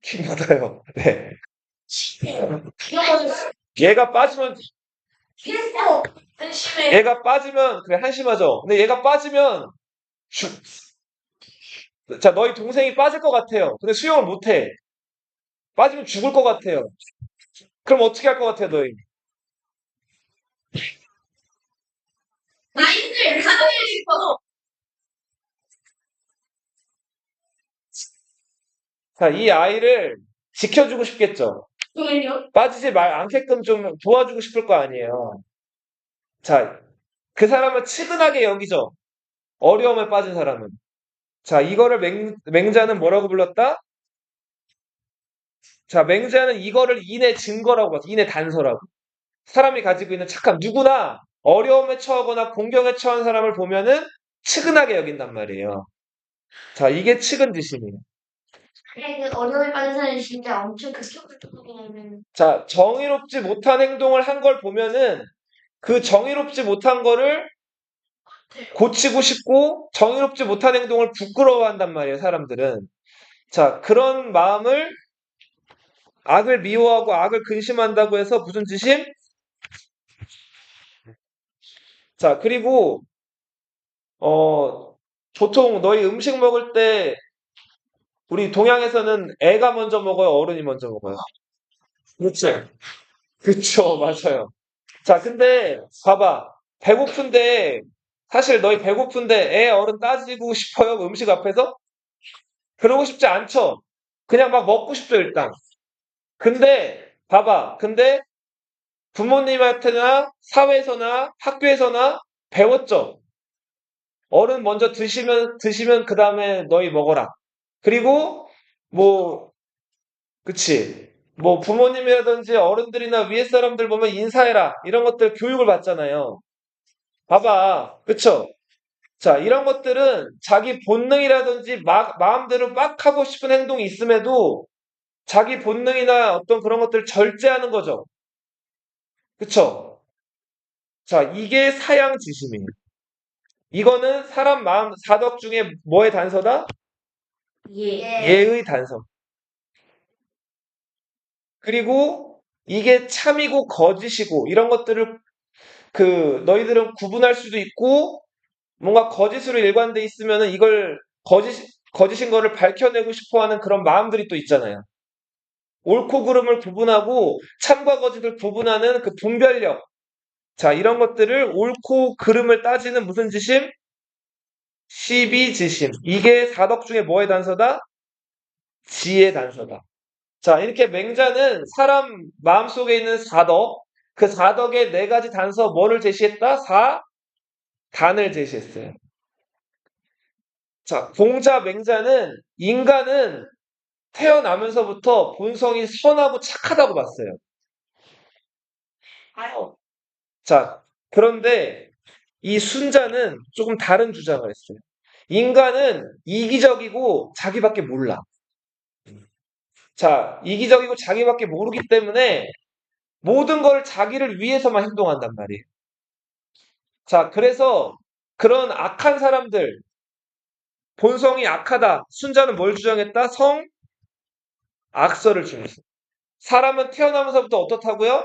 킹 받아요. 네. 얘가 빠지면, 한심해. 얘가 빠지면, 그래, 한심하죠? 근데 얘가 빠지면, 자, 너희 동생이 빠질 것 같아요. 근데 수영을 못해. 빠지면 죽을 것 같아요. 그럼 어떻게 할 것 같아요, 너희? 나이들 가만히 있어. 자, 이 아이를 지켜주고 싶겠죠? 정말요? 빠지지 않게끔 좀 도와주고 싶을 거 아니에요. 자, 그 사람을 측은하게 여기죠? 어려움에 빠진 사람은. 자, 이거를 맹자는 뭐라고 불렀다? 자, 맹자는 이거를 인의 증거라고 봤어. 인의 단서라고. 사람이 가지고 있는 착함. 누구나 어려움에 처하거나 공경에 처한 사람을 보면은 측은하게 여긴단 말이에요. 자, 이게 측은지심이에요. 근데 그 어려움에 빠진 사람이 진짜 엄청 극혐을 하면 자, 정의롭지 못한 행동을 한 걸 보면은 그 정의롭지 못한 거를 고치고 싶고 정의롭지 못한 행동을 부끄러워한단 말이에요, 사람들은. 자, 그런 마음을 악을 미워하고 악을 근심한다고 해서 무슨 지심? 자, 그리고 보통 너희 음식 먹을 때 우리 동양에서는 애가 먼저 먹어요, 어른이 먼저 먹어요. 그렇죠. 그쵸, 맞아요. 자, 근데 봐봐. 배고픈데 사실 너희 배고픈데 애 어른 따지고 싶어요? 음식 앞에서? 그러고 싶지 않죠. 그냥 막 먹고 싶죠, 일단. 근데 봐봐. 근데 부모님한테나 사회에서나 학교에서나 배웠죠. 어른 먼저 드시면 그 다음에 너희 먹어라. 그리고 뭐 그치. 뭐 부모님이라든지 어른들이나 위에 사람들 보면 인사해라. 이런 것들 교육을 받잖아요. 봐봐. 그쵸? 자, 이런 것들은 자기 본능이라든지 마음대로 막 하고 싶은 행동이 있음에도 자기 본능이나 어떤 그런 것들을 절제하는 거죠. 그쵸? 자, 이게 사양지심이에요. 이거는 사람 마음 사덕 중에 뭐의 단서다? 예. 예의 단서. 그리고 이게 참이고 거짓이고 이런 것들을 너희들은 구분할 수도 있고 뭔가 거짓으로 일관돼 있으면은 이걸 거짓인 거를 밝혀내고 싶어 하는 그런 마음들이 또 있잖아요. 옳고 그름을 구분하고 참과 거짓을 구분하는 그 분별력. 자, 이런 것들을 옳고 그름을 따지는 무슨 지심? 시비지심. 이게 사덕 중에 뭐의 단서다? 지의 단서다. 자, 이렇게 맹자는 사람 마음속에 있는 사덕, 그 사덕의 네 가지 단서 뭐를 제시했다? 단을 제시했어요. 자, 공자 맹자는 인간은 태어나면서부터 본성이 선하고 착하다고 봤어요. 아유. 자, 그런데 이 순자는 조금 다른 주장을 했어요. 인간은 이기적이고 자기밖에 몰라. 자, 이기적이고 자기밖에 모르기 때문에 모든 걸 자기를 위해서만 행동한단 말이에요. 자, 그래서 그런 악한 사람들, 본성이 악하다. 순자는 뭘 주장했다? 악설을 주장했어. 사람은 태어나면서부터 어떻다고요?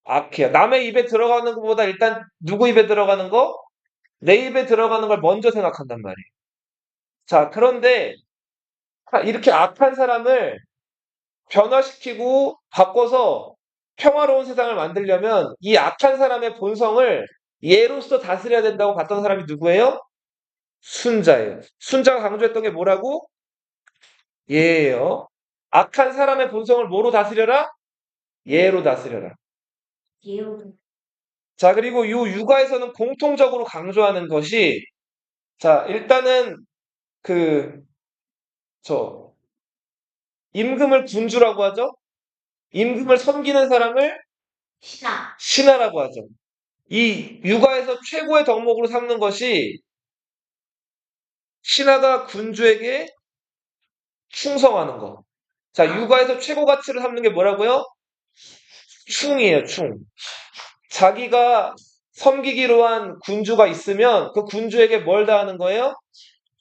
악해요. 남의 입에 들어가는 것보다 일단 누구 입에 들어가는 거? 내 입에 들어가는 걸 먼저 생각한단 말이에요. 자, 그런데 이렇게 악한 사람을 변화시키고 바꿔서 평화로운 세상을 만들려면 이 악한 사람의 본성을 예로서 다스려야 된다고 봤던 사람이 누구예요? 순자예요. 순자가 강조했던 게 뭐라고? 예예요. 악한 사람의 본성을 뭐로 다스려라? 예로 다스려라. 예우. 자, 그리고 이 육아에서는 공통적으로 강조하는 것이 자, 일단은 그, 저, 임금을 군주라고 하죠? 임금을 섬기는 사람을 신하. 신하라고 하죠. 이 육아에서 최고의 덕목으로 삼는 것이 신하가 군주에게 충성하는 거. 자, 육아에서 최고 가치를 삼는 게 뭐라고요? 충이에요, 충. 자기가 섬기기로 한 군주가 있으면 그 군주에게 뭘 다하는 거예요?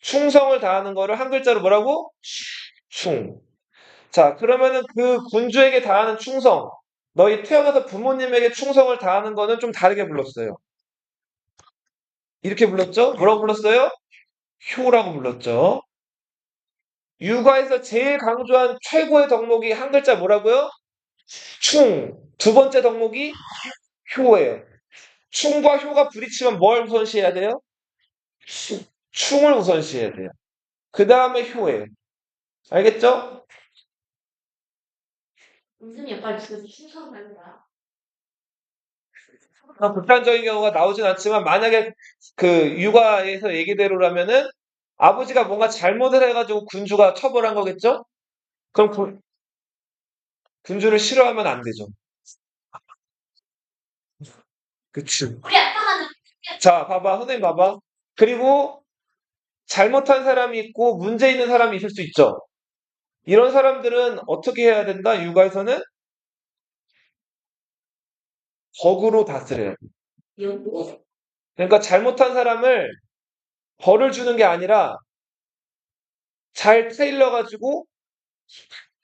충성을 다하는 거를 한 글자로 뭐라고? 충. 자, 그러면은 그 군주에게 다하는 충성, 너희 태어나서 부모님에게 충성을 다하는 거는 좀 다르게 불렀어요. 이렇게 불렀죠? 뭐라고 불렀어요? 효라고 불렀죠. 육아에서 제일 강조한 최고의 덕목이 한 글자 뭐라고요? 충. 두 번째 덕목이 효예요. 충과 효가 부딪히면 뭘 우선시해야 돼요? 충을 우선시해야 돼요. 그 다음에 효예요. 알겠죠? 무슨 역할 지금 충성하는 거야? 극단적인 경우가 나오진 않지만 만약에 그 육아에서 얘기대로라면은 아버지가 뭔가 잘못을 해가지고 군주가 처벌한 거겠죠? 그럼 군주를 싫어하면 안 되죠. 그치. 우리 아빠가 자, 봐봐. 선생님 봐봐. 그리고 잘못한 사람이 있고 문제 있는 사람이 있을 수 있죠. 이런 사람들은 어떻게 해야 된다? 육아에서는 덕으로 다스려야 돼. 여보. 그러니까 잘못한 사람을 벌을 주는 게 아니라 잘 테일러 가지고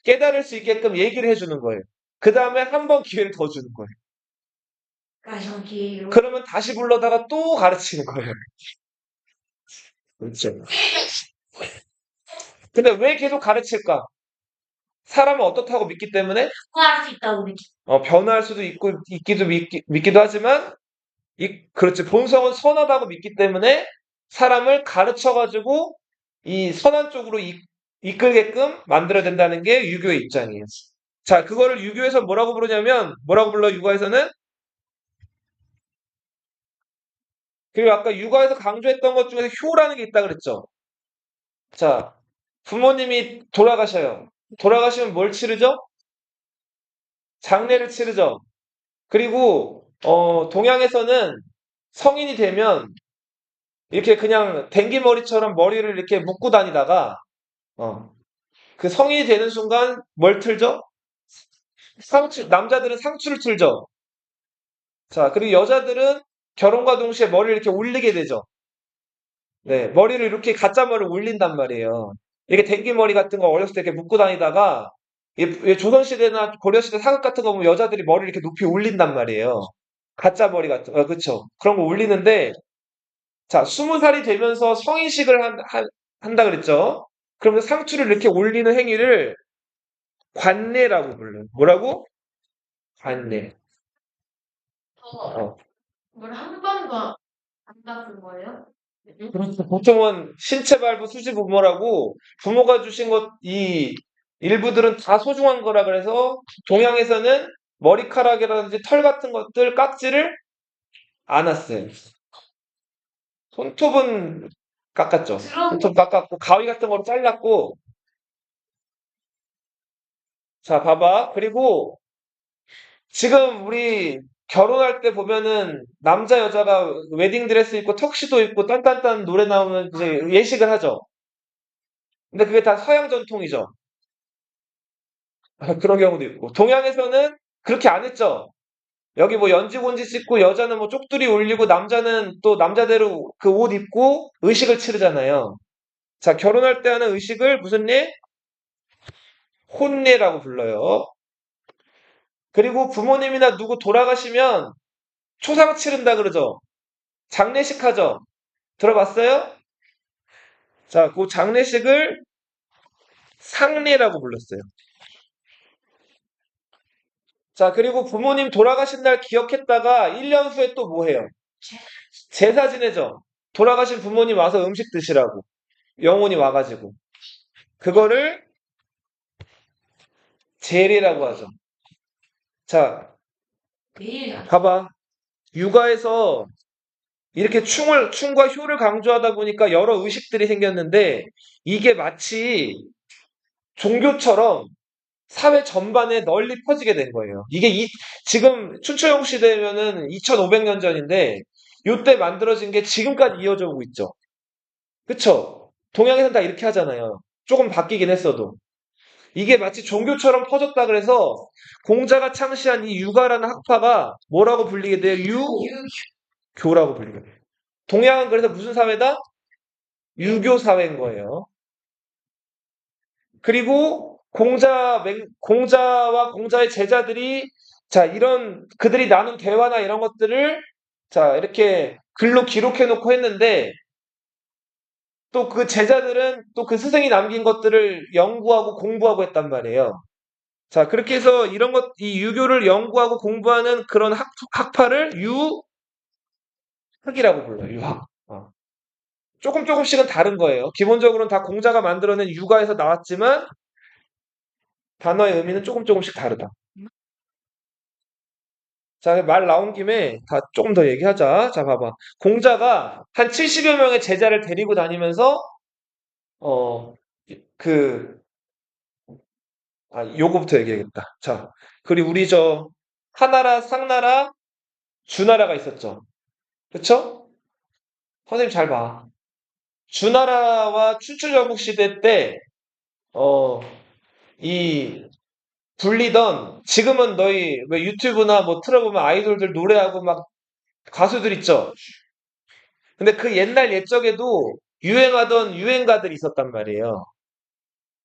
깨달을 수 있게끔 얘기를 해주는 거예요. 그 다음에 한 번 기회를 더 주는 거예요. 가성기로. 그러면 다시 불러다가 또 가르치는 거예요. 그렇죠. 근데 왜 계속 가르칠까? 사람은 어떻다고 믿기 때문에 구할 수 있다고 믿기. 변화할 수도 있고 믿기도 하지만 그렇지. 본성은 선하다고 믿기 때문에 사람을 가르쳐가지고 이 선한 쪽으로 이끌게끔 만들어야 된다는 게 유교의 입장이에요. 자, 그거를 유교에서 뭐라고 부르냐면, 뭐라고 불러, 육아에서는? 그리고 아까 육아에서 강조했던 것 중에서 효라는 게 있다 그랬죠? 자, 부모님이 돌아가셔요. 돌아가시면 뭘 치르죠? 장례를 치르죠. 그리고, 동양에서는 성인이 되면 이렇게 그냥 댕기머리처럼 머리를 이렇게 묶고 다니다가 어, 그 성인이 되는 순간 뭘 틀죠? 남자들은 상추를 틀죠. 자, 그리고 여자들은 결혼과 동시에 머리를 이렇게 올리게 되죠. 네, 머리를 이렇게 가짜 머리를 올린단 말이에요. 이렇게 댕기머리 같은 거 어렸을 때 이렇게 묶고 다니다가 조선시대나 고려시대 사극 같은 거 보면 여자들이 머리를 이렇게 높이 올린단 말이에요. 가짜 머리 같은 거, 그쵸. 그런 거 올리는데, 자, 20살이 되면서 성인식을 한다 그랬죠. 그러면 상추를 이렇게 올리는 행위를 관례라고 불러요. 뭐라고? 관례. 어. 뭘 한 번도 안 바꾼 거예요? 그렇죠. 보통은 신체 발부 수지 부모라고 부모가 주신 것, 이 일부들은 다 소중한 거라 그래서 동양에서는 머리카락이라든지 털 같은 것들 깎지를 않았어요. 손톱은 깎았죠. 그런 손톱 깎았고 가위 같은 거로 잘랐고 자 봐봐. 그리고 지금 우리 결혼할 때 보면은 남자 여자가 웨딩 드레스 입고 턱시도 입고 딴딴딴 노래 나오면 이제 예식을 하죠. 근데 그게 다 서양 전통이죠. 그런 경우도 있고. 동양에서는 그렇게 안 했죠. 여기 뭐 연지곤지 씻고 여자는 뭐 쪽두리 올리고 남자는 또 남자대로 그 옷 입고 의식을 치르잖아요. 자, 결혼할 때 하는 의식을 무슨 예? 혼례라고 불러요. 그리고 부모님이나 누구 돌아가시면 초상 치른다 그러죠. 장례식 하죠. 들어봤어요? 자, 그 장례식을 상례라고 불렀어요. 자, 그리고 부모님 돌아가신 날 기억했다가 1년 후에 또 뭐 해요? 제사 지내죠. 돌아가신 부모님 와서 음식 드시라고. 영혼이 와가지고. 그거를 제례라고 하죠. 자, 매일 안 봐봐. 육아에서 이렇게 충과 효를 강조하다 보니까 여러 의식들이 생겼는데 이게 마치 종교처럼 사회 전반에 널리 퍼지게 된 거예요. 이게 지금 춘추영 시대면은 2500년 전인데 요때 만들어진 게 지금까지 이어져 오고 있죠. 그쵸? 동양에서는 다 이렇게 하잖아요. 조금 바뀌긴 했어도. 이게 마치 종교처럼 퍼졌다 그래서 공자가 창시한 이 유가라는 학파가 뭐라고 불리게 돼요? 유교라고 불리게 돼요. 동양은 그래서 무슨 사회다? 유교 사회인 거예요. 그리고 공자와 공자의 제자들이 자, 이런 그들이 나눈 대화나 이런 것들을 자, 이렇게 글로 기록해 놓고 했는데 또 그 제자들은 또 그 스승이 남긴 것들을 연구하고 공부하고 했단 말이에요. 자, 그렇게 해서 이 유교를 연구하고 공부하는 그런 학파를 유학이라고 불러요. 유학. 조금씩은 다른 거예요. 기본적으로는 다 공자가 만들어낸 육아에서 나왔지만 단어의 의미는 조금씩 다르다. 자, 말 나온 김에 다 조금 더 얘기하자. 자, 봐봐. 공자가 한 70여 명의 제자를 데리고 다니면서 어, 그 요거부터 얘기해야겠다. 자, 그리고 우리 하나라, 상나라, 주나라가 있었죠. 그쵸? 선생님 잘 봐. 주나라와 춘추전국 시대 때, 어, 이 불리던, 지금은 너희 왜 유튜브나 뭐 틀어보면 아이돌들 노래하고 막 가수들 있죠? 근데 그 옛날 옛적에도 유행하던 유행가들이 있었단 말이에요.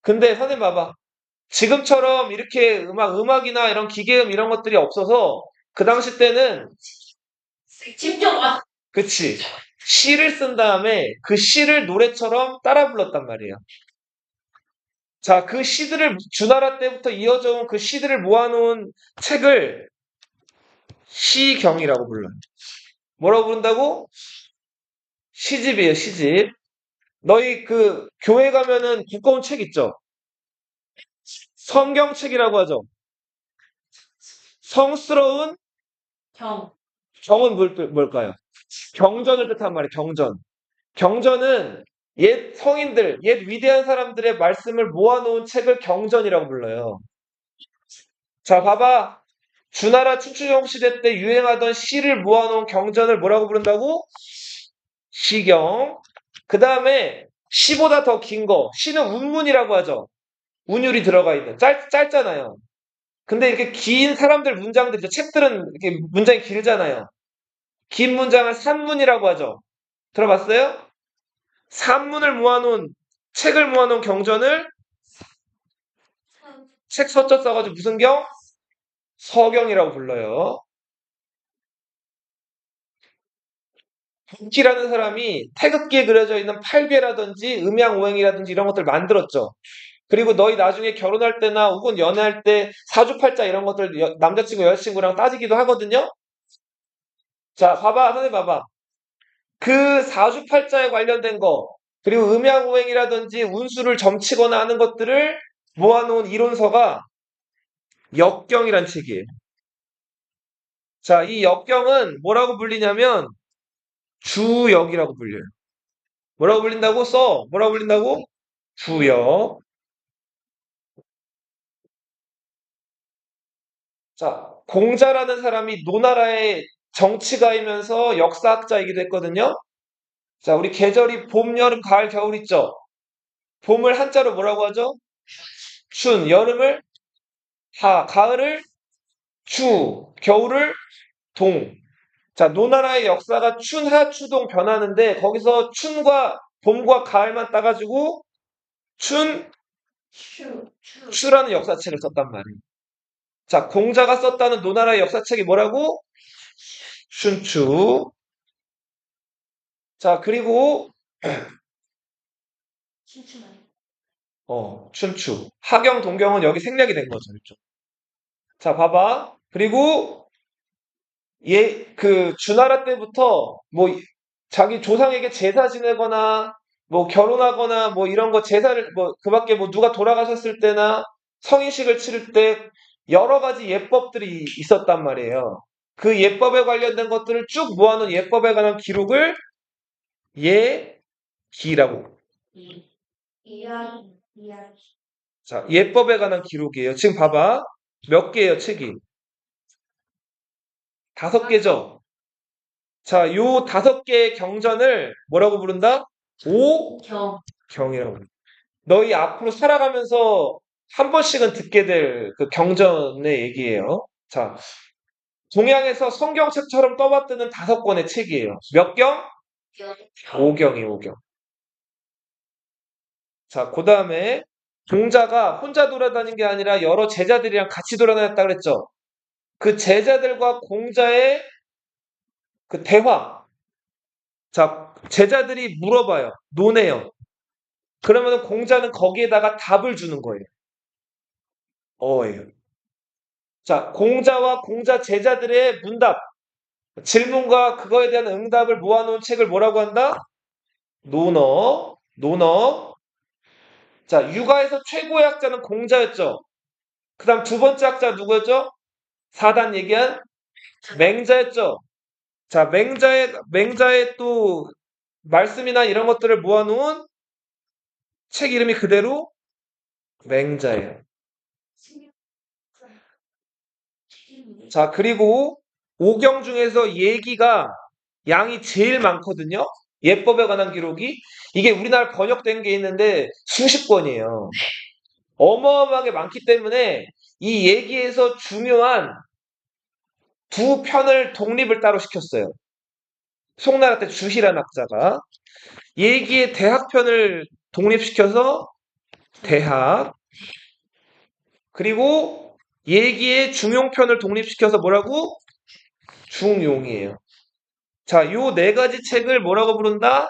근데 선생님 봐봐. 지금처럼 이렇게 음악이나 이런 기계음 이런 것들이 없어서 그 당시 때는 직접 와. 그치. 시를 쓴 다음에 그 시를 노래처럼 따라 불렀단 말이에요. 자, 그 시들을 주나라 때부터 이어져 온 그 시들을 모아놓은 책을 시경이라고 불러요. 뭐라고 부른다고? 시집이에요, 시집. 너희 그 교회 가면은 두꺼운 책 있죠? 성경책이라고 하죠. 성스러운 경. 경은 뭘까요? 경전을 뜻한 말이에요, 경전. 경전은 옛 성인들, 옛 위대한 사람들의 말씀을 모아놓은 책을 경전이라고 불러요. 자, 봐봐. 주나라 춘추전국 시대 때 유행하던 시를 모아놓은 경전을 뭐라고 부른다고? 시경. 그 다음에 시보다 더 긴 거. 시는 운문이라고 하죠. 운율이 들어가 있는. 짧잖아요. 근데 이렇게 긴 사람들 문장들이죠. 책들은 이렇게 문장이 길잖아요. 긴 문장을 산문이라고 하죠. 들어봤어요? 산문을 모아놓은, 책을 모아놓은 경전을 책 서자 써가지고 무슨 경? 서경이라고 불러요. 북기라는 사람이 태극기에 그려져 있는 팔괘라든지 음양오행이라든지 이런 것들 만들었죠. 그리고 너희 나중에 결혼할 때나 혹은 연애할 때 사주팔자 이런 것들 남자친구 여자친구랑 따지기도 하거든요. 자, 봐봐, 선생님 봐봐. 그 사주팔자에 관련된 거 그리고 음양오행이라든지 운수를 점치거나 하는 것들을 모아놓은 이론서가 역경이란 책이에요. 자, 이 역경은 뭐라고 불리냐면 주역이라고 불려요. 뭐라고 불린다고? 뭐라고 불린다고? 주역. 자, 공자라는 사람이 노나라의 정치가이면서 역사학자이기도 했거든요. 자, 우리 계절이 봄, 여름, 가을, 겨울 있죠? 봄을 한자로 뭐라고 하죠? 춘, 여름을 하, 가을을 추, 겨울을 동. 자, 노나라의 역사가 춘하, 추동 변하는데 거기서 춘과 봄과 가을만 따가지고 춘, 추. 추라는 역사책을 썼단 말이에요. 자, 공자가 썼다는 노나라의 역사책이 뭐라고? 춘추. 자, 그리고 춘추만. 춘추. 하경, 동경은 여기 생략이 된 거죠. 이쪽. 자, 봐봐. 그리고 그 주나라 때부터 뭐 자기 조상에게 제사 지내거나 뭐 결혼하거나 뭐 이런 거 제사를 뭐 그밖에 뭐 누가 돌아가셨을 때나 성인식을 치를 때 여러 가지 예법들이 있었단 말이에요. 그 예법에 관련된 것들을 쭉 모아놓은 예법에 관한 기록을 예기라고. 이야기. 자, 예법에 관한 기록이에요. 지금 봐봐. 몇 개예요, 책이? 5개죠? 자, 요 5개의 경전을 뭐라고 부른다? 경. 오경이라고 부른다. 너희 앞으로 살아가면서 한 번씩은 듣게 될 그 경전의 얘기예요. 자, 동양에서 성경책처럼 떠받드는 5권의 책이에요. 몇 경? 경. 오경. 자, 그 다음에 공자가 혼자 돌아다닌 게 아니라 여러 제자들이랑 같이 돌아다녔다 그랬죠. 그 제자들과 공자의 그 대화. 자, 제자들이 물어봐요. 논해요. 그러면 공자는 거기에다가 답을 주는 거예요. 어예요. 자, 공자와 공자 제자들의 문답, 질문과 그거에 대한 응답을 모아놓은 책을 뭐라고 한다? 논어. 자, 육아에서 최고의 학자는 공자였죠. 그 다음 두 번째 학자 누구였죠? 사단 얘기한 맹자였죠. 자, 맹자의 또 말씀이나 이런 것들을 모아놓은 책 이름이 그대로 맹자예요. 자, 그리고 오경 중에서 예기가 양이 제일 많거든요. 예법에 관한 기록이. 이게 우리나라 번역된 게 있는데 수십 권이에요. 어마어마하게 많기 때문에 이 얘기에서 중요한 두 편을 독립을 따로 시켰어요. 송나라 때 주희란 학자가 얘기의 대학편을 독립시켜서 대학, 그리고 얘기의 중용편을 독립시켜서 뭐라고? 중용이에요. 자, 요 네 가지 책을 뭐라고 부른다?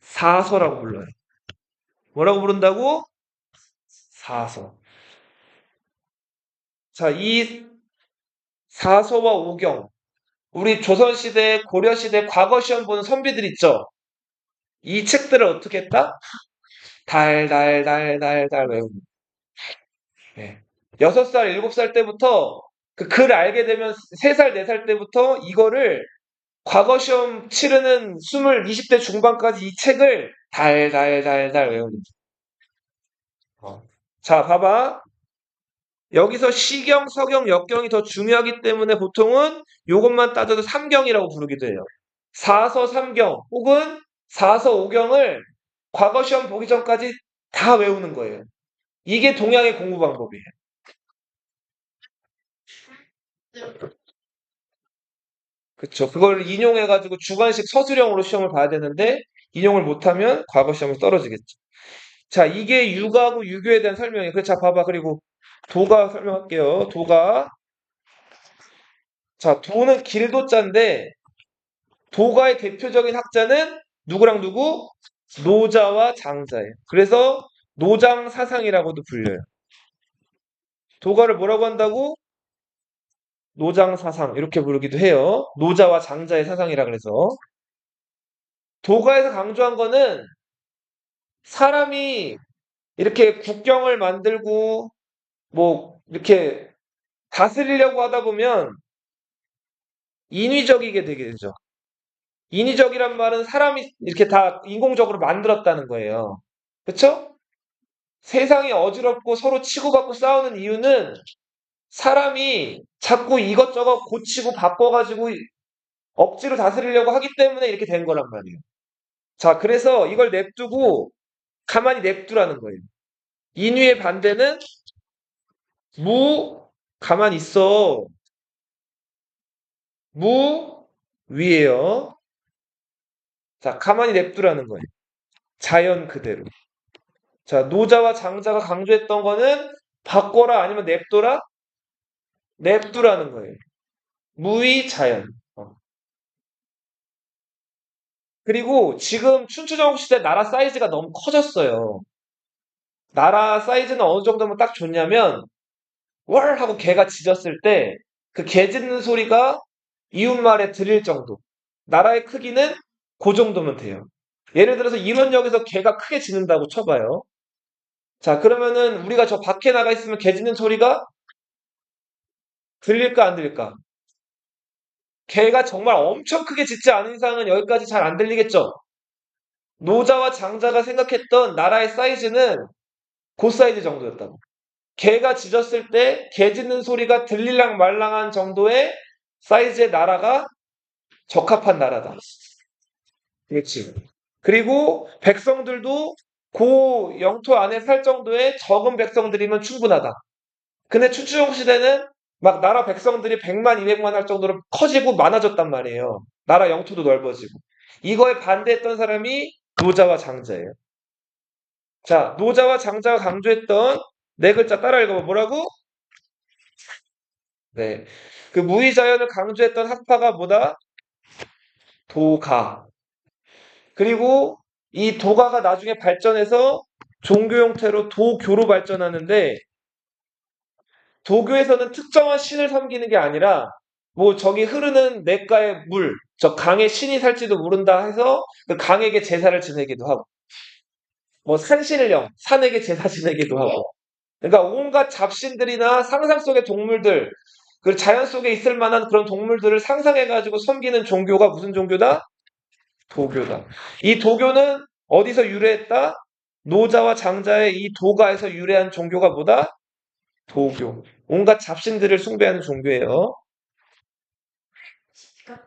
사서라고 불러요. 뭐라고 부른다고? 사서. 자, 이 사서와 오경, 우리 조선시대, 고려시대 과거 시험 보는 선비들 있죠? 이 책들을 어떻게 했다? 달달달달달 외우는. 네. 6살, 7살 때부터 그 글 알게 되면 3살, 4살 때부터 이거를 과거 시험 치르는 20대 중반까지 이 책을 달달달달 외우는. 어. 자, 봐봐. 여기서 시경, 서경, 역경이 더 중요하기 때문에 보통은 요것만 따져도 삼경이라고 부르기도 해요. 사서 삼경 혹은 사서 오경을 과거 시험 보기 전까지 다 외우는 거예요. 이게 동양의 공부 방법이에요. 그쵸. 그걸 인용해가지고 주관식 서술형으로 시험을 봐야 되는데 인용을 못하면 과거 시험에 떨어지겠죠. 자, 이게 육아하고 유교에 대한 설명이에요. 그래서 자, 봐봐. 그리고 도가 설명할게요. 도가. 자, 도는 길도자인데 도가의 대표적인 학자는 누구랑 누구? 노자와 장자예요. 그래서 노장 사상이라고도 불려요. 도가를 뭐라고 한다고? 노장 사상 이렇게 부르기도 해요. 노자와 장자의 사상이라 그래서 도가에서 강조한 거는 사람이 이렇게 국경을 만들고 뭐 이렇게 다스리려고 하다 보면 인위적이게 되게 되죠. 인위적이란 말은 사람이 이렇게 다 인공적으로 만들었다는 거예요. 그쵸? 세상이 어지럽고 서로 치고받고 싸우는 이유는 사람이 자꾸 이것저것 고치고 바꿔가지고 억지로 다스리려고 하기 때문에 이렇게 된 거란 말이에요. 자, 그래서 이걸 냅두고 가만히 냅두라는 거예요. 인위의 반대는 가만히 있어. 위에요. 자, 가만히 냅두라는 거예요. 자연 그대로. 자, 노자와 장자가 강조했던 거는 바꿔라 아니면 냅둬라? 냅두라는 거예요. 무의 자연. 어. 그리고 지금 춘추전국 시대 나라 사이즈가 너무 커졌어요. 나라 사이즈는 어느 정도면 딱 좋냐면 월 하고 개가 짖었을 때 그 개 짖는 소리가 이웃말에 들릴 정도. 나라의 크기는 그 정도면 돼요. 예를 들어서 이원역에서 개가 크게 짖는다고 쳐봐요. 자, 그러면은 우리가 저 밖에 나가 있으면 개 짖는 소리가 들릴까 안 들릴까? 개가 정말 엄청 크게 짖지 않은 이상은 여기까지 잘 안 들리겠죠? 노자와 장자가 생각했던 나라의 사이즈는 그 사이즈 정도였다고. 개가 짖었을 때 개 짖는 소리가 들릴랑 말랑한 정도의 사이즈의 나라가 적합한 나라다. 그렇지. 그리고 백성들도 그 영토 안에 살 정도의 적은 백성들이면 충분하다. 근데 춘추전국 시대는 막 나라 백성들이 100만, 200만 할 정도로 커지고 많아졌단 말이에요. 나라 영토도 넓어지고. 이거에 반대했던 사람이 노자와 장자예요. 자, 노자와 장자가 강조했던 네 글자 따라 읽어봐. 뭐라고? 네. 그 무의자연을 강조했던 학파가 뭐다? 도가. 그리고 이 도가가 나중에 발전해서 종교 형태로 도교로 발전하는데 도교에서는 특정한 신을 섬기는 게 아니라 뭐 저기 흐르는 냇가의 물, 저 강에 신이 살지도 모른다 해서 그 강에게 제사를 지내기도 하고 뭐 산신령, 산에게 제사 지내기도 하고 그러니까 온갖 잡신들이나 상상 속의 동물들 그 자연 속에 있을 만한 그런 동물들을 상상해가지고 섬기는 종교가 무슨 종교다? 도교다. 이 도교는 어디서 유래했다? 노자와 장자의 이 도가에서 유래한 종교가 뭐다? 도교. 온갖 잡신들을 숭배하는 종교예요. 그러니까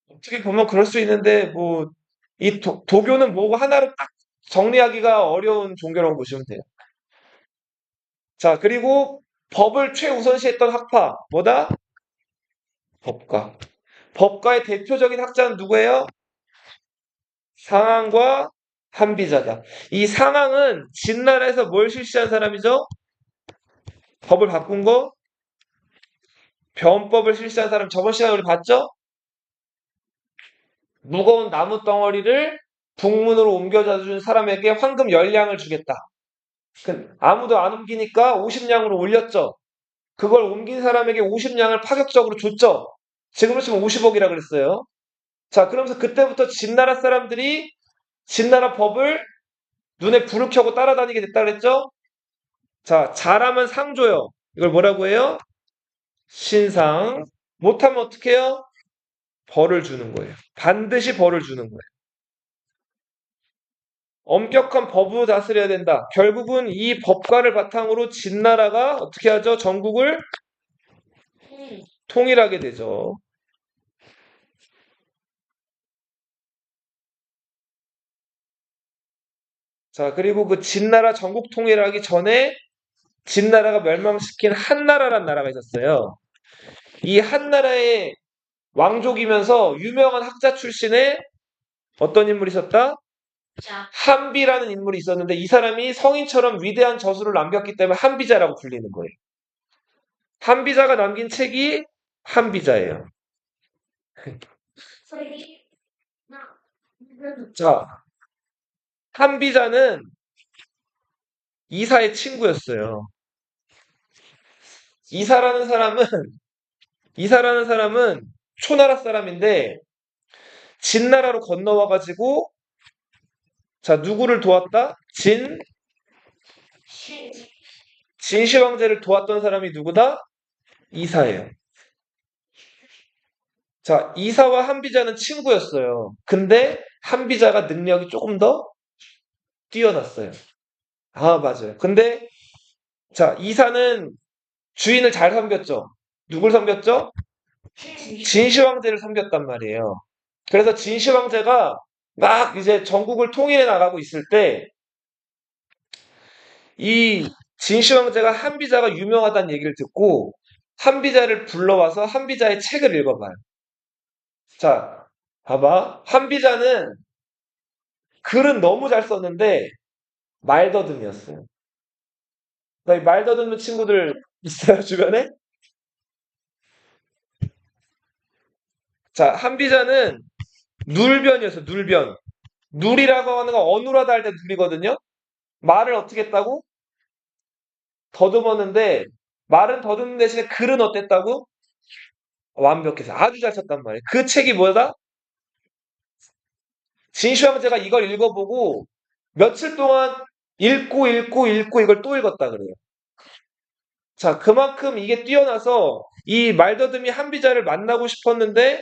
어떻게 보면 그럴 수 있는데, 뭐, 이 도교는 뭐고 하나로 딱 정리하기가 어려운 종교라고 보시면 돼요. 자, 그리고 법을 최우선시했던 학파, 뭐다? 법가. 법가의 대표적인 학자는 누구예요? 상항과 한비자다. 이 상항은 진나라에서 뭘 실시한 사람이죠? 법을 바꾼 거? 변법을 실시한 사람 저번 시간에 우리 봤죠? 무거운 나무 덩어리를 북문으로 옮겨다 준 사람에게 황금 10량을 주겠다. 아무도 안 옮기니까 50량으로 올렸죠. 그걸 옮긴 사람에게 50량을 파격적으로 줬죠. 지금으로 치면 50억이라 그랬어요. 자, 그러면서 그때부터 진나라 사람들이 진나라 법을 눈에 불을 켜고 따라다니게 됐다 그랬죠? 자, 잘하면 상 줘요. 이걸 뭐라고 해요? 신상. 못하면 어떻게 해요? 벌을 주는 거예요. 반드시 벌을 주는 거예요. 엄격한 법으로 다스려야 된다. 결국은 이 법과를 바탕으로 진나라가 어떻게 하죠? 전국을 통일하게 되죠. 자, 그리고 그 진나라 전국 통일하기 전에 진나라가 멸망시킨 한나라란 나라가 있었어요. 이 한나라의 왕족이면서 유명한 학자 출신의 어떤 인물이 있었다? 자, 한비라는 인물이 있었는데 이 사람이 성인처럼 위대한 저술을 남겼기 때문에 한비자라고 불리는 거예요. 한비자가 남긴 책이 한비자예요. 소리 나 자, 한비자는 이사의 친구였어요. 이사라는 사람은 이사라는 사람은 초나라 사람인데 진나라로 건너와가지고 자 누구를 도왔다? 시 진시 황제를 도왔던 사람이 누구다? 이사예요. 자 이사와 한비자는 친구였어요. 근데 한비자가 능력이 조금 더 뛰어났어요. 아 맞아요. 근데 자 이사는 주인을 잘 섬겼죠. 누굴 섬겼죠? 진시 황제를 섬겼단 말이에요. 그래서 진시 황제가 막 이제 전국을 통일해 나가고 있을 때 이 진시 황제가 한비자가 유명하다는 얘기를 듣고 한비자를 불러와서 한비자의 책을 읽어봐요. 자, 봐봐. 한비자는 글은 너무 잘 썼는데 말더듬이었어요. 너희 말더듬는 친구들 있어요, 주변에? 자, 한비자는 눌변이었어요, 눌변. 눌이라고 하는 건 어눌하다 할 때 눌이거든요. 말을 어떻게 했다고? 더듬었는데 말은 더듬는 대신에 글은 어땠다고? 완벽해서 아주 잘 썼단 말이에요. 그 책이 뭐다? 진시황제가 이걸 읽어보고 며칠 동안 읽고 이걸 또 읽었다 그래요. 자, 그만큼 이게 뛰어나서 이 말더듬이 한비자를 만나고 싶었는데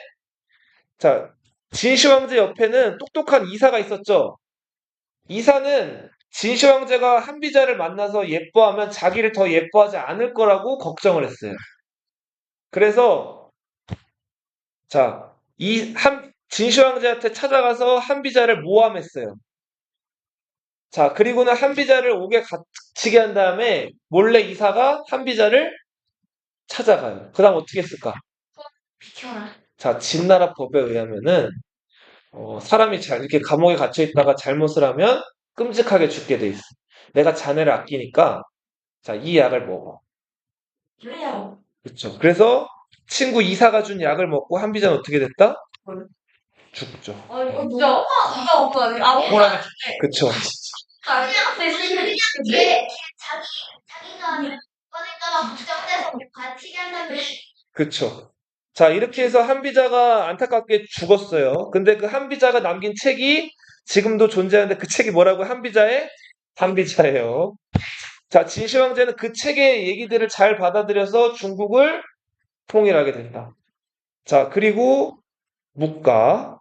자, 진시황제 옆에는 똑똑한 이사가 있었죠. 이사는 진시황제가 한비자를 만나서 예뻐하면 자기를 더 예뻐하지 않을 거라고 걱정을 했어요. 그래서 자, 진시황제한테 찾아가서 한비자를 모함했어요. 자, 그리고는 한비자를 옥에 갇히게 한 다음에 몰래 이사가 한비자를 찾아가요. 그 다음 어떻게 했을까? 비켜라. 자, 진나라 법에 의하면은 사람이 이렇게 감옥에 갇혀 있다가 잘못을 하면 끔찍하게 죽게 돼 있어. 내가 자네를 아끼니까 자, 이 약을 먹어. 왜요? 그렇죠. 그래서 친구 이사가 준 약을 먹고 한비자는 어떻게 됐다? 뭘? 죽죠. 이거 진짜 이거 없거든. 아무거나 뭐라 그쵸. 자기가 꺼낼까봐 걱정돼서 같이 간다며. 그쵸. 자, 이렇게 해서 한비자가 안타깝게 죽었어요. 근데 그 한비자가 남긴 책이 지금도 존재하는데 그 책이 뭐라고요? 한비자예요. 자, 진시황제는 그 책의 얘기들을 잘 받아들여서 중국을 통일하게 된다. 자, 그리고 묵가.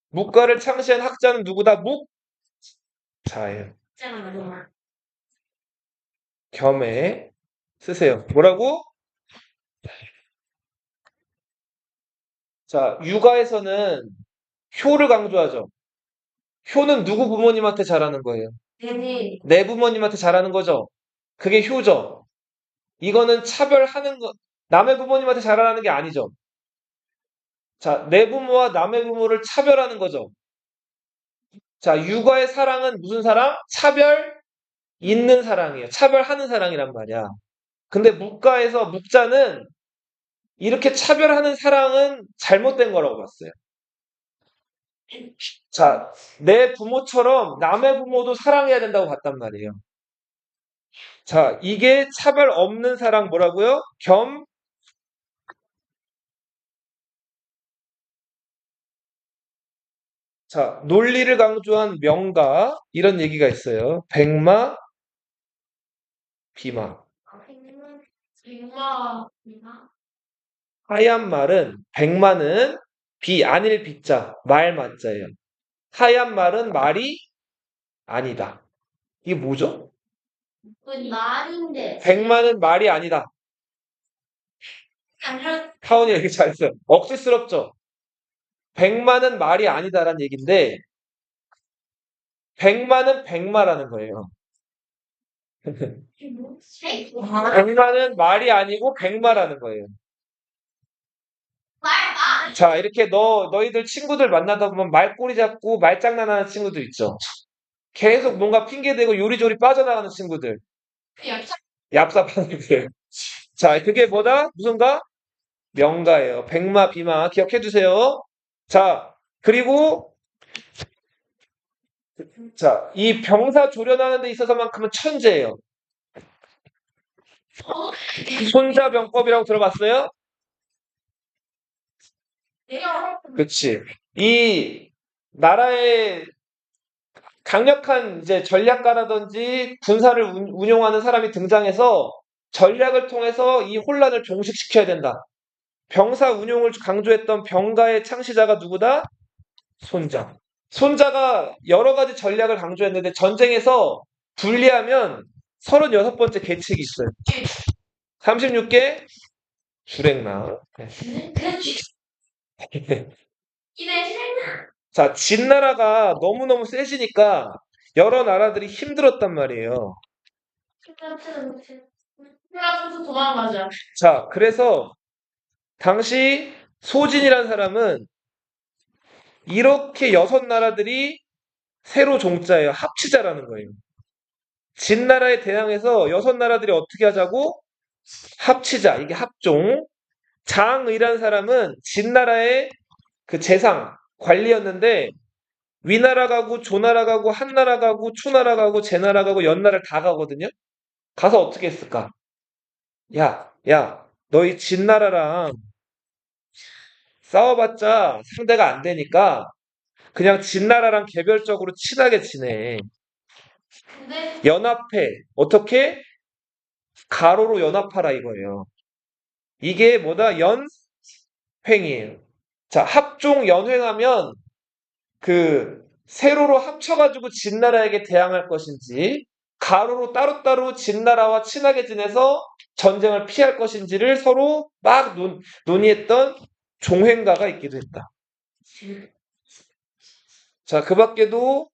묵가를 창시한 학자는 누구다? 묵자예요. 겸해 쓰세요. 뭐라고? 자, 육아에서는 효를 강조하죠. 효는 누구 부모님한테 잘하는 거예요? 네네. 내 부모님한테 잘하는 거죠. 그게 효죠. 이거는 차별하는 거, 남의 부모님한테 잘하는 게 아니죠. 자, 내 부모와 남의 부모를 차별하는 거죠. 자, 육아의 사랑은 무슨 사랑? 차별 있는 사랑이에요. 차별하는 사랑이란 말이야. 근데 묵자는 이렇게 차별하는 사랑은 잘못된 거라고 봤어요. 자, 내 부모처럼 남의 부모도 사랑해야 된다고 봤단 말이에요. 자, 이게 차별 없는 사랑 뭐라고요? 자, 논리를 강조한 명가 이런 얘기가 있어요. 백마, 비마. 백마입니다. 하얀 말은 백마는 비 아닐 비자 말 맞자예요. 하얀 말은 말이 아니다. 이게 뭐죠? 말인데. 백마는 말이 아니다. 타원이 얘기 잘했어요. 억지스럽죠? 백마는 말이 아니다라는 얘기인데 백마는 백마라는 거예요. 백마는 말이 아니고 백마라는 거예요. 자, 이렇게 너희들 친구들 만나다 보면 말꼬리 잡고 말장난하는 친구들 있죠. 계속 뭔가 핑계대고 요리조리 빠져나가는 친구들. 얍삽한 애들. 자, 그게 뭐다? 무슨가? 명가예요. 백마, 비마. 기억해 두세요. 자, 그리고, 자, 이 병사 조련하는 데 있어서만큼은 천재예요. 손자병법이라고 들어봤어요? 그치. 이 나라의 강력한 이제 전략가라든지 군사를 운용하는 사람이 등장해서 전략을 통해서 이 혼란을 종식시켜야 된다. 병사 운용을 강조했던 병가의 창시자가 누구다? 손자. 손자가 여러 가지 전략을 강조했는데 전쟁에서 분리하면 36번째 계책이 있어요. 36개 주랭나. 자, 진나라가 너무너무 세지니까 여러 나라들이 힘들었단 말이에요. 도망가자. 자, 그래서 당시 소진이라는 사람은 이렇게 6나라들이 세로 종자예요. 합치자라는 거예요. 진나라에 대항해서 6나라들이 어떻게 하자고? 합치자. 이게 합종. 장의라는 사람은 진나라의 그 재상, 관리였는데 위나라 가고 조나라 가고 한나라 가고 초나라 가고 제나라 가고 연나라를 다 가거든요. 가서 어떻게 했을까? 야, 너희 진나라랑 싸워봤자 상대가 안 되니까 그냥 진나라랑 개별적으로 친하게 지내. 근데 연합해. 어떻게? 가로로 연합하라 이거예요. 이게 뭐다? 연횡이에요. 자, 합종 연횡하면 그 세로로 합쳐가지고 진나라에게 대항할 것인지 가로로 따로따로 진나라와 친하게 지내서 전쟁을 피할 것인지를 서로 막 논의했던 종횡가가 있기도 했다. 자, 그 밖에도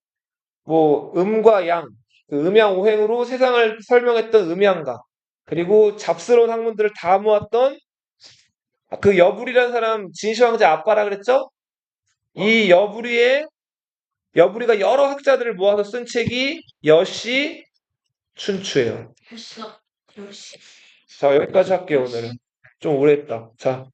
뭐 음과 양, 그 음양오행으로 세상을 설명했던 음양가, 그리고 잡스러운 학문들을 다 모았던 그 여부리라는 사람 진시황제 아빠라 그랬죠? 이 여부리가 여러 학자들을 모아서 쓴 책이 여시 춘추예요. 역시. 자, 여기까지 할게요, 오늘은. 좀 오래 했다. 자.